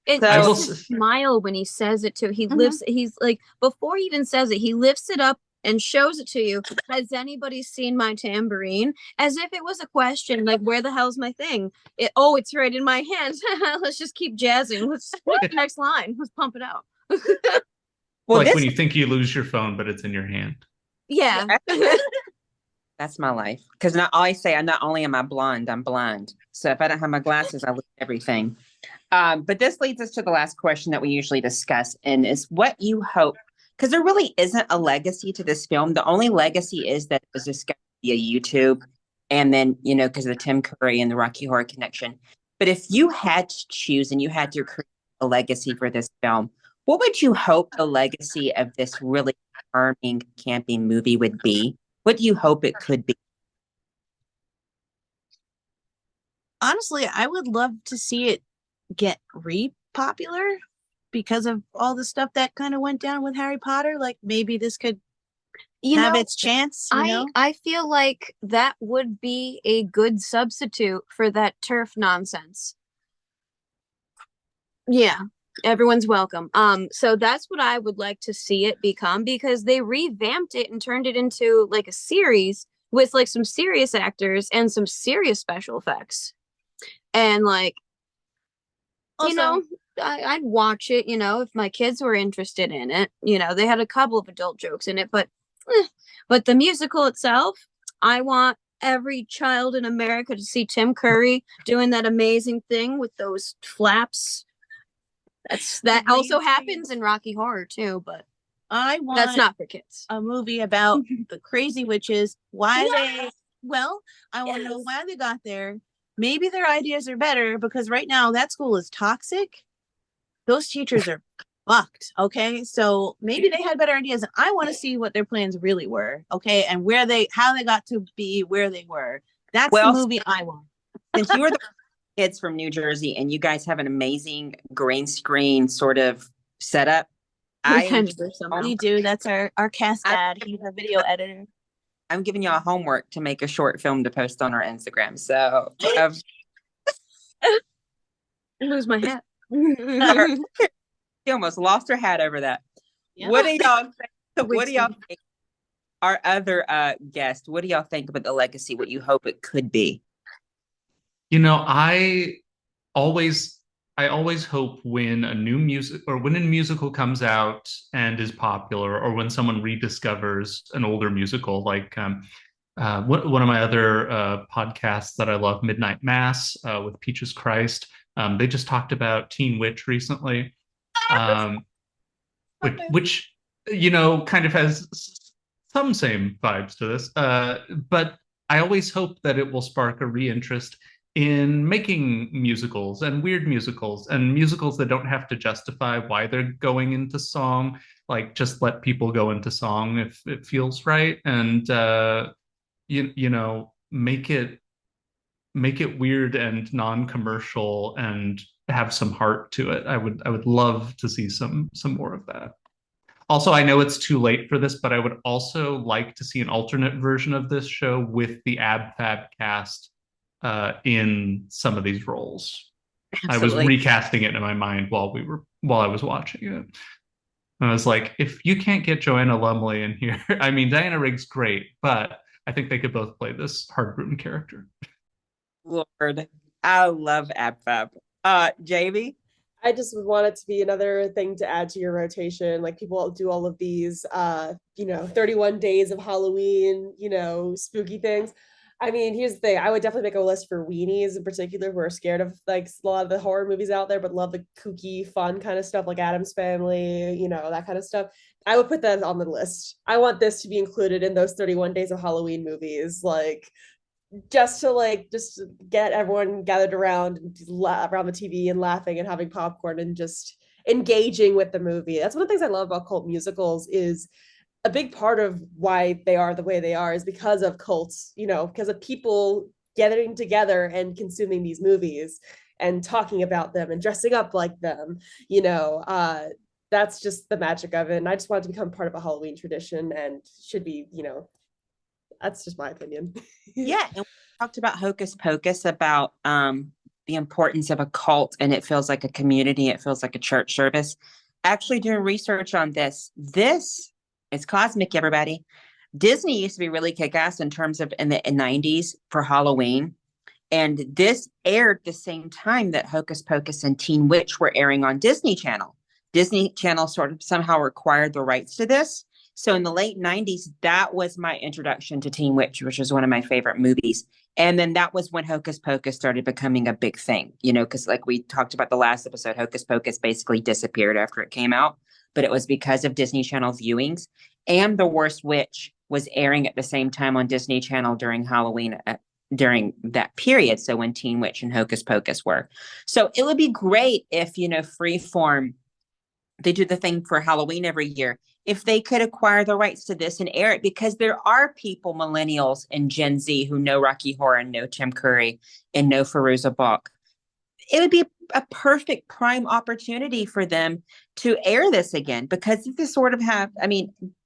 It So- I will makes me s- smile when he says it too. He Mhm. lifts. He's like before he even says it, he lifts it up and shows it to you. Has anybody seen my tambourine? As if it was a question, like where the hell's my thing? It's right in my hand. Let's just keep jazzing. What's the next line? Let's pump it out. Well, like this when you think you lose your phone, but it's in your hand. Yeah. that's my life. Because not always say, not only am I blonde, I'm blind. So if I don't have my glasses, I lose everything. But this leads us to the last question that we usually discuss, and is what you hope, because there really isn't a legacy to this film. The only legacy is that it was discovered via YouTube, and then because of the Tim Curry and the Rocky Horror connection. But if you had to choose and you had to create a legacy for this film, what would you hope the legacy of this really charming, camping movie would be? What do you hope it could be? Honestly, I would love to see it get re-popular because of all the stuff that kind of went down with Harry Potter. Like maybe this could have its chance, you know? I feel like that would be a good substitute for that turf nonsense. Yeah, everyone's welcome. So that's what I would like to see it become because they revamped it and turned it into like a series with like some serious actors and some serious special effects. And like, Also, I'd watch it, if my kids were interested in it. They had a couple of adult jokes in it, but the musical itself, I want every child in America to see Tim Curry doing that amazing thing with those flaps. That also happens in Rocky Horror too, but I want that's not for kids. a movie about the crazy witches, why Yes! I want to know Yes. why they got there. Maybe their ideas are better because right now that school is toxic. Those teachers are fucked. Okay. So maybe they had better ideas. And I want to see what their plans really were. Okay. And how they got to be where they were. That's Well, the movie I want. Since you are the kids from New Jersey and you guys have an amazing green screen sort of setup, Pretend we're somehow. We do. That's our cast dad. He's a video editor. I'm giving y'all homework to make a short film to post on our Instagram. So Lose my hat. she almost lost her hat over that. Yeah. What do y'all think? What Wigs do y'all thing. think? Our other guest, what do y'all think about the legacy? What you hope it could be? I always hope when a new musical comes out and is popular, or when someone rediscovers an older musical, like one of my other podcasts that I love, Midnight Mass with Peaches Christ. They just talked about Teen Witch recently, which kind of has some same vibes to this. But I always hope that it will spark a reinterest in making musicals and weird musicals and musicals that don't have to justify why they're going into song. Like just let people go into song if it feels right, and make it weird and non-commercial and have some heart to it. I would love to see some more of that. Also, I know it's too late for this, but I would also like to see an alternate version of this show with the Ab Fab cast in some of these roles. I was Absolutely. recasting it in my mind while I was watching it. I was like, if you can't get Joanna Lumley in here, I mean, Diana Rigg's great, but I think they could both play this Hardgroomed character. Lord, I love AbFab. Jamie? I just would want it to be another thing to add to your rotation. Like people do all of these 31 days of Halloween, spooky things. I mean, here's the thing. I would definitely make a list for weenies in particular who are scared of like a lot of the horror movies out there, but love the kooky, fun kind of stuff like Addams Family, that kind of stuff. I would put that on the list. I want this to be included in those 31 days of Halloween movies. Like just get everyone gathered around around the TV and laughing and having popcorn and just engaging with the movie. That's one of the things I love about cult musicals is a big part of why they are the way they are is because of cults, because of people gathering together and consuming these movies and talking about them and dressing up like them, that's just the magic of it. And I just want it to become part of a Halloween tradition and should be, that's just my opinion. Yeah, and we talked about Hocus Pocus, about the importance of a cult, and it feels like a community, it feels like a church service. Actually doing research on this is cosmic, everybody. Disney used to be really kick-ass in terms of in the 90s for Halloween, and this aired the same time that Hocus Pocus and Teen Witch were airing on Disney Channel. Disney Channel sort of somehow acquired the rights to this. So in the late 90s, that was my introduction to Teen Witch, which was one of my favorite movies. And then that was when Hocus Pocus started becoming a big thing, because like we talked about the last episode, Hocus Pocus basically disappeared after it came out, but it was because of Disney Channel viewings. And The Worst Witch was airing at the same time on Disney Channel during Halloween, during that period. So when Teen Witch and Hocus Pocus were. So it would be great if, Freeform, they do the thing for Halloween every year, if they could acquire the rights to this and air it, because there are people, millennials and Gen Z, who know Rocky Horror and know Tim Curry and know Fairuza Balk. It would be a perfect prime opportunity for them to air this again, because they sort of have,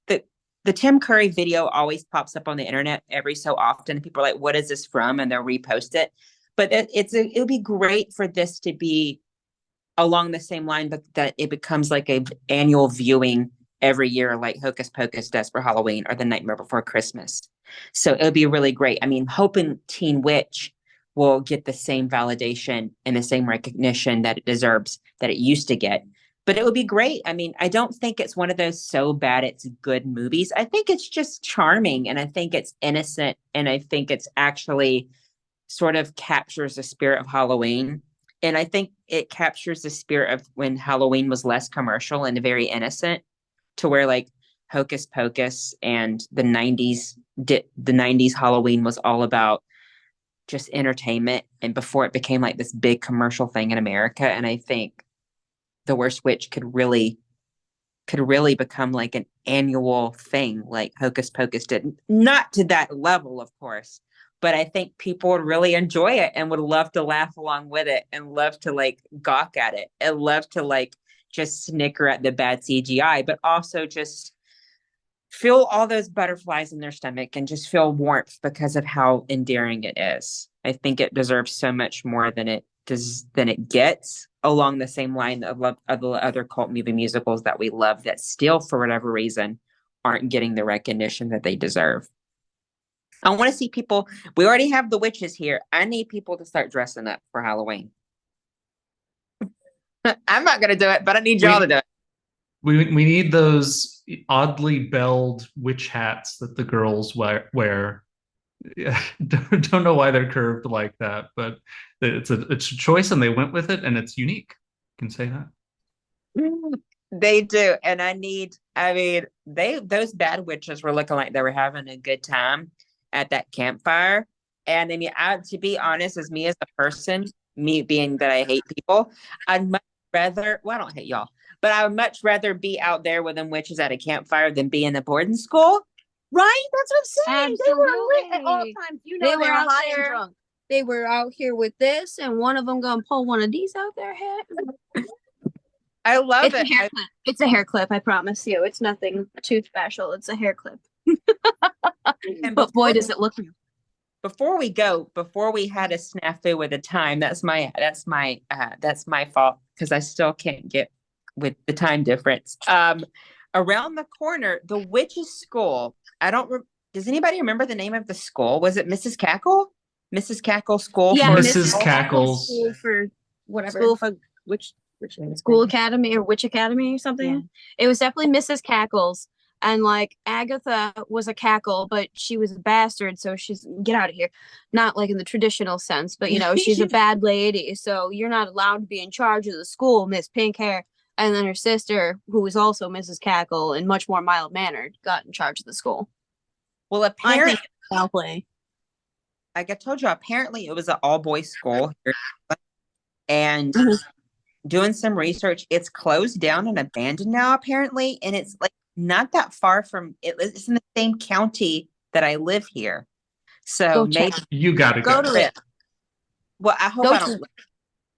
the Tim Curry video always pops up on the internet every so often. People are like, what is this from? And they'll repost it. But it would be great for this to be along the same line, but that it becomes like a annual viewing every year, like Hocus Pocus does for Halloween or The Nightmare Before Christmas. So it would be really great. Hoping Teen Witch will get the same validation and the same recognition that it deserves, that it used to get. But it would be great. I don't think it's one of those so bad it's good movies. I think it's just charming, and I think it's innocent, and I think it's actually sort of captures the spirit of Halloween. And I think it captures the spirit of when Halloween was less commercial and very innocent, to where like Hocus Pocus and the 90s Halloween was all about just entertainment, and before it became like this big commercial thing in America. And I think The Worst Witch could really become like an annual thing like Hocus Pocus did. Not to that level, of course, but I think people would really enjoy it and would love to laugh along with it and love to like gawk at it and love to like just snicker at the bad CGI, but also just feel all those butterflies in their stomach and just feel warmth because of how endearing it is. I think it deserves so much more than it gets, along the same line of the other cult movie musicals that we love that still, for whatever reason, aren't getting the recognition that they deserve. I want to see people. We already have the witches here. I need people to start dressing up for Halloween. I'm not going to do it, but I need y'all to do it. We need those oddly belled witch hats that the girls wear. Yeah, don't know why they're curved like that, but it's a choice, and they went with it, and it's unique. I can say that. They do, and those bad witches were looking like they were having a good time at that campfire. And to be honest, as me as a person, me being that I hate people, I'd much rather, well, I don't hate y'all, but I would much rather be out there with them witches at a campfire than be in the boarding school. Right? That's what I'm saying. They were lit at all Absolutely. times. They were out high and there. drunk. They were out here with this, and one of them gonna pull one of these out their head. I love It's a it. hair clip. It's a hair clip. I promise you. It's nothing too special. It's a hair clip. And But boy, does it look real. before we had a snafu with the time. That's my fault, because I still can't get with the time difference. Around the corner, the witch's school. Does anybody remember the name of the school? Was it Mrs. Cackle? Mrs. Cackle School Yeah, for Mrs. Mrs. Cackles. School for whatever. School for which School Academy or Witch Academy or something. Yeah. It was definitely Mrs. Cackles. And like Agatha was a cackle, but she was a bastard, so she's get out of here. Not like in the traditional sense, but you know, she's a bad lady, so you're not allowed to be in charge of the school, Miss Pink Hair. And then her sister, who was also Mrs. Cackle and much more mild mannered, got in charge of the school. Well, I apparently, think foul play. like I told you, apparently it was an all boys school here. And Mhm. doing some research, it's closed down and abandoned now, apparently. And it's like not that far from it. It's in the same county that I live here. So Go check. maybe You gotta Go go. to it. well, I hope Go I to- don't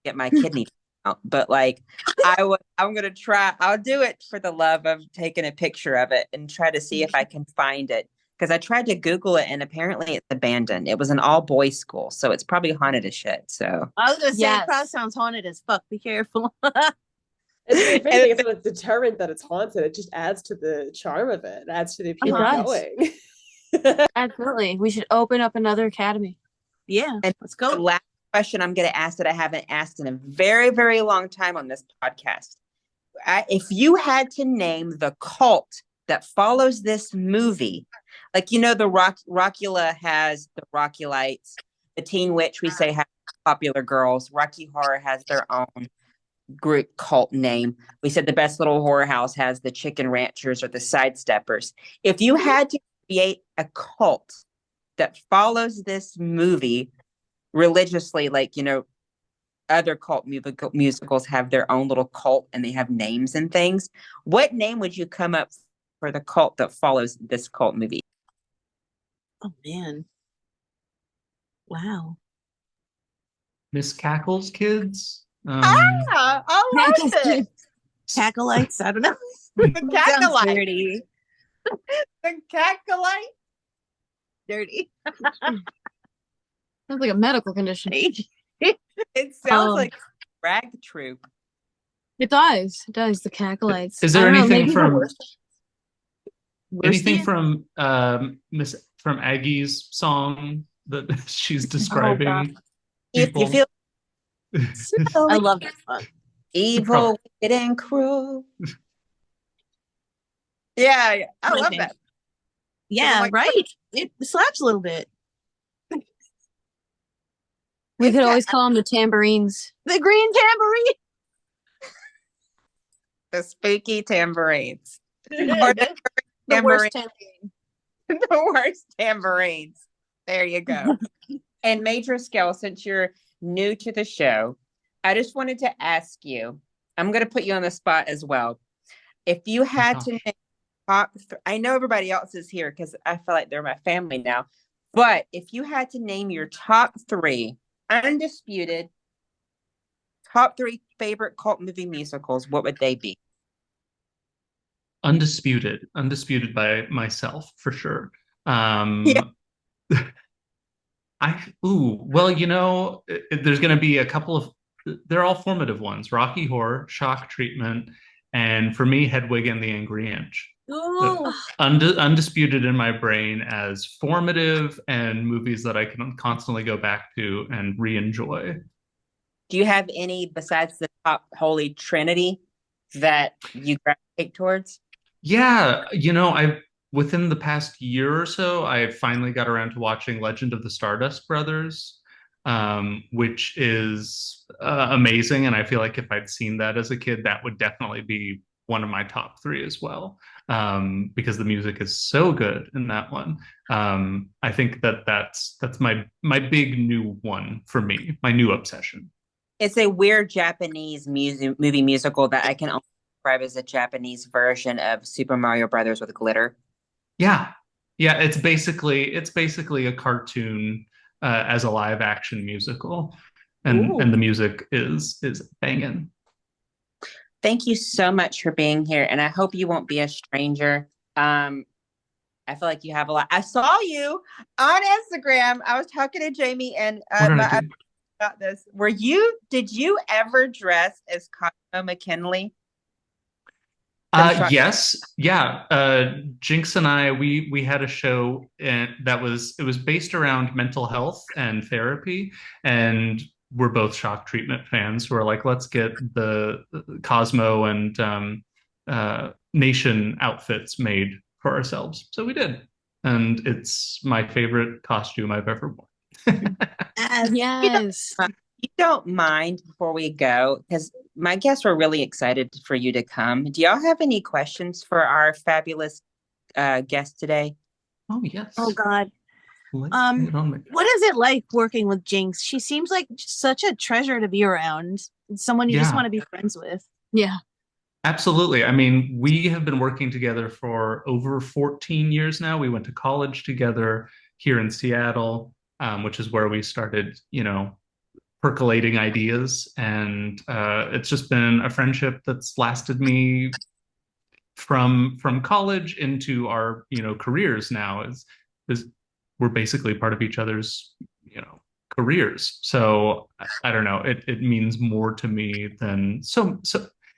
get my kidney out, but like I'm gonna try. I'll do it for the love of taking a picture of it and try to see if I can find it. Because I tried to Google it and apparently it's abandoned. It was an all boys school, so it's probably haunted as shit. So I was gonna say Yes. it probably sounds haunted as fuck. Be careful. And if anything, it's not a deterrent that it's haunted. It just adds to the charm of it. It adds to the appeal does. of going. Absolutely. We should open up another academy. Yeah, And let's the go. last question I'm going to ask that I haven't asked in a very, very long time on this podcast. If you had to name the cult that follows this movie, like, you know, the Rockula has the Rockulites, the Teen Witch, we say, has popular girls. Rocky Horror has their own group cult name. We said the Best Little Horror House has the Chicken Ranchers or the Sidesteppers. If you had to create a cult that follows this movie religiously, like, you know, other cult musicals have their own little cult and they have names and things, what name would you come up for the cult that follows this cult movie? Oh man. Wow. Miss Cackles kids. I love it. Cackleites. I don't know. The Sounds Cackalite. dirty. The Cackalite. Dirty. Sounds like a medical condition. It sounds Um, like a rag troupe. It does. It does. The Cackleites. Is there I don't know, anything maybe from the anything worst- from Aggie's song that she's describing? If you people? feel I love that song. evil, wicked, and cruel. Yeah, I love Okay. that. Yeah, like- right. It slaps a little bit. We could always call them the tambourines. The green tambourine. The spooky tambourines. The worst tambourine. The worst tambourines. There you go. And Major Scale, since you're new to the show, I just wanted to ask you, I'm going to put you on the spot as well. If you had to name I know everybody else is here because I feel like they're my family now, but if you had to name your top 3 undisputed top 3 favorite cult movie musicals, what would they be? Undisputed by myself for sure. Yeah. Well, you know, there's going to be a couple of, they're all formative ones. Rocky Horror, Shock Treatment, and for me, Hedwig and the Angry Inch. Ooh. Undisputed in my brain as formative and movies that I can constantly go back to and re-enjoy. Do you have any besides the top Holy Trinity that you gravitate towards? Yeah, you know, within the past year or so, I finally got around to watching Legend of the Stardust Brothers, which is amazing. And I feel like if I'd seen that as a kid, that would definitely be one of my top 3 as well, because the music is so good in that one. I think that's my big new one for me, my new obsession. It's a weird Japanese movie musical that I can only describe as a Japanese version of Super Mario Brothers with glitter. Yeah, it's basically a cartoon as a live action musical, and the music is banging. Thank you so much for being here, and I hope you won't be a stranger. I feel like you have a lot. I saw you on Instagram. I was talking to Jamie and What did I do? about this. Did you ever dress as Cosmo McKinley? Construct- Yes, yeah. Jinx and I, we had a show that was based around mental health and therapy, and we're both shock treatment fans. We're like, let's get the Cosmo and Nation outfits made for ourselves. So we did, and it's my favorite costume I've ever worn. Yes. You don't mind before we go, because my guests were really excited for you to come. Do y'all have any questions for our fabulous guest today? Oh yes. Oh God. Let's get it on the- What is it like working with Jinx? She seems like such a treasure to be around. Someone you just Yeah. want to be friends with. Yeah. Absolutely. I mean, we have been working together for over 14 years now. We went to college together here in Seattle, which is where we started, percolating ideas. And it's just been a friendship that's lasted me from college into our, careers now. Is we're basically part of each other's, careers. So I don't know. It means more to me than so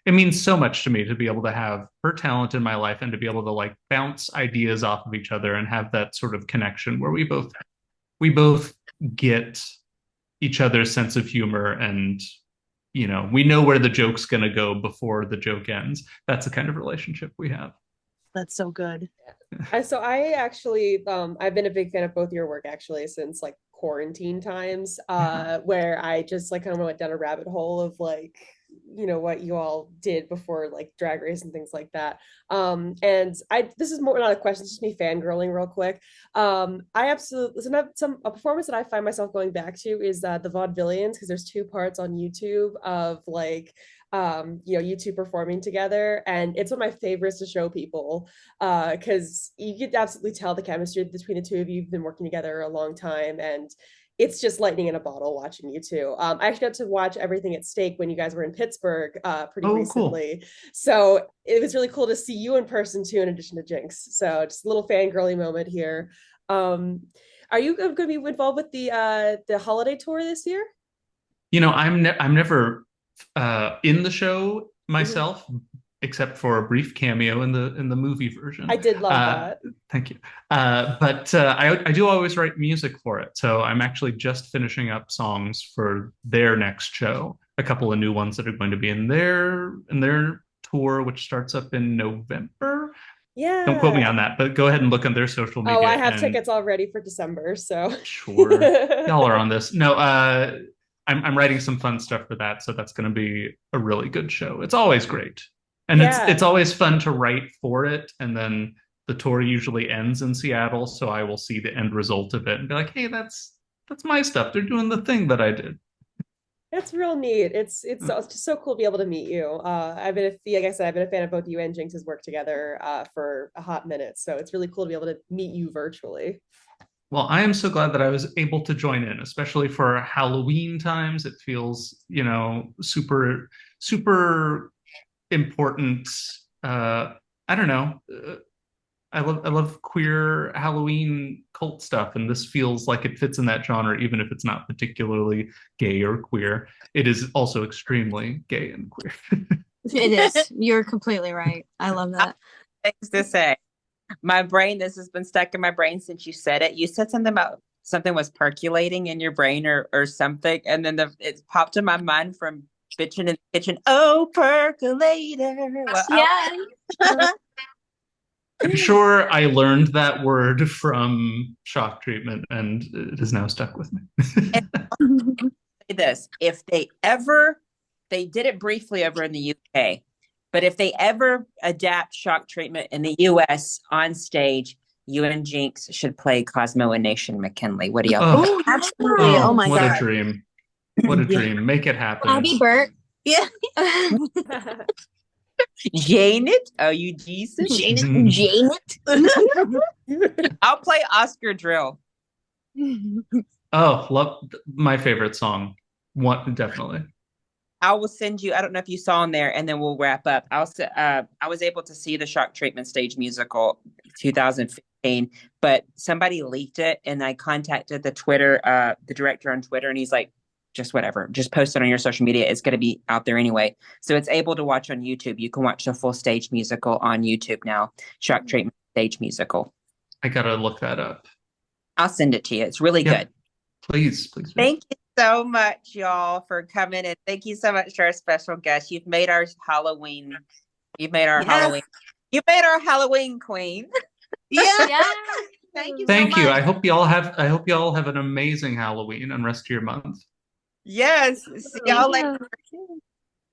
it means so much to me to be able to have her talent in my life and to be able to like bounce ideas off of each other and have that sort of connection where we both get each other's sense of humor, and we know where the joke's going to go before the joke ends. That's the kind of relationship we have. That's so good. So I actually I've been a big fan of both your work actually since like quarantine times, where I just like kind of went down a rabbit hole of like what you all did before like Drag Race and things like that. And this is more not a question, it's just me fangirling real quick. I absolutely a performance that I find myself going back to is the Vaudevillians, because there's two parts on YouTube of like you two performing together, and it's one of my favorites to show people, because you could absolutely tell the chemistry between the two of you. You've been working together a long time, and it's just lightning in a bottle watching you two. I actually got to watch Everything at Stake when you guys were in Pittsburgh pretty recently. Cool. So it was really cool to see you in person too, in addition to Jinx. So just a little fangirly moment here. Are you going to be involved with the holiday tour this year? I'm never in the show myself, except for a brief cameo in the movie version. I did love that. Thank you. But I do always write music for it. So I'm actually just finishing up songs for their next show. A couple of new ones that are going to be in their tour, which starts up in November. Yeah. Don't quote me on that, but go ahead and look on their social media. Oh, I have tickets already for December, so. Sure. Y'all are on this. No, I'm writing some fun stuff for that, so that's going to be a really good show. It's always great. And it's always fun to write for it, and then the tour usually ends in Seattle, so I will see the end result of it and be like, "Hey, that's my stuff. They're doing the thing that I did." That's real neat. It's just so cool to be able to meet you. Like I said, I've been a fan of both you and Jinx's work together for a hot minute, so it's really cool to be able to meet you virtually. Well, I am so glad that I was able to join in, especially for Halloween times. It feels, super, super important. I don't know. I love queer Halloween cult stuff, and this feels like it fits in that genre, even if it's not particularly gay or queer. It is also extremely gay and queer. It is. You're completely right. I love that. Things to say. My brain, this has been stuck in my brain since you said it. You said something about something was percolating in your brain or something, and then it popped in my mind from Bitchin' in the Kitchen. Oh, percolator. Well, Yeah. I'm sure I learned that word from shock treatment, and it is now stuck with me. This, if they did it briefly over in the UK, but if they ever adapt shock treatment in the US on stage, you and Jinx should play Cosmo and Nation McKinley. What do y'all think? Oh, absolutely. Oh my what God. a dream. What a dream. Make it happen. Abby Burt. Yeah. Janet? Are you decent? Janet. I'll play Oscar Drill. Oh, love my favorite song. Definitely. I will send you. I don't know if you saw on there, and then we'll wrap up. I was able to see the Shock Treatment stage musical 2015, but somebody leaked it, and I contacted the director on Twitter, and he's like, just whatever, just post it on your social media. It's going to be out there anyway. So it's able to watch on YouTube. You can watch the full stage musical on YouTube now. Shock Treatment Stage Musical. I gotta look that up. I'll send it to you. It's really Yeah. good. Please, please. Thank you so much, y'all, for coming, and thank you so much to our special guest. You've made our Halloween. You've made our Yes. Halloween. You made our Halloween queen. Yeah. Yeah. Thank you. Thank so you. much. I hope y'all have an amazing Halloween and rest of your month. Yes. See y'all later.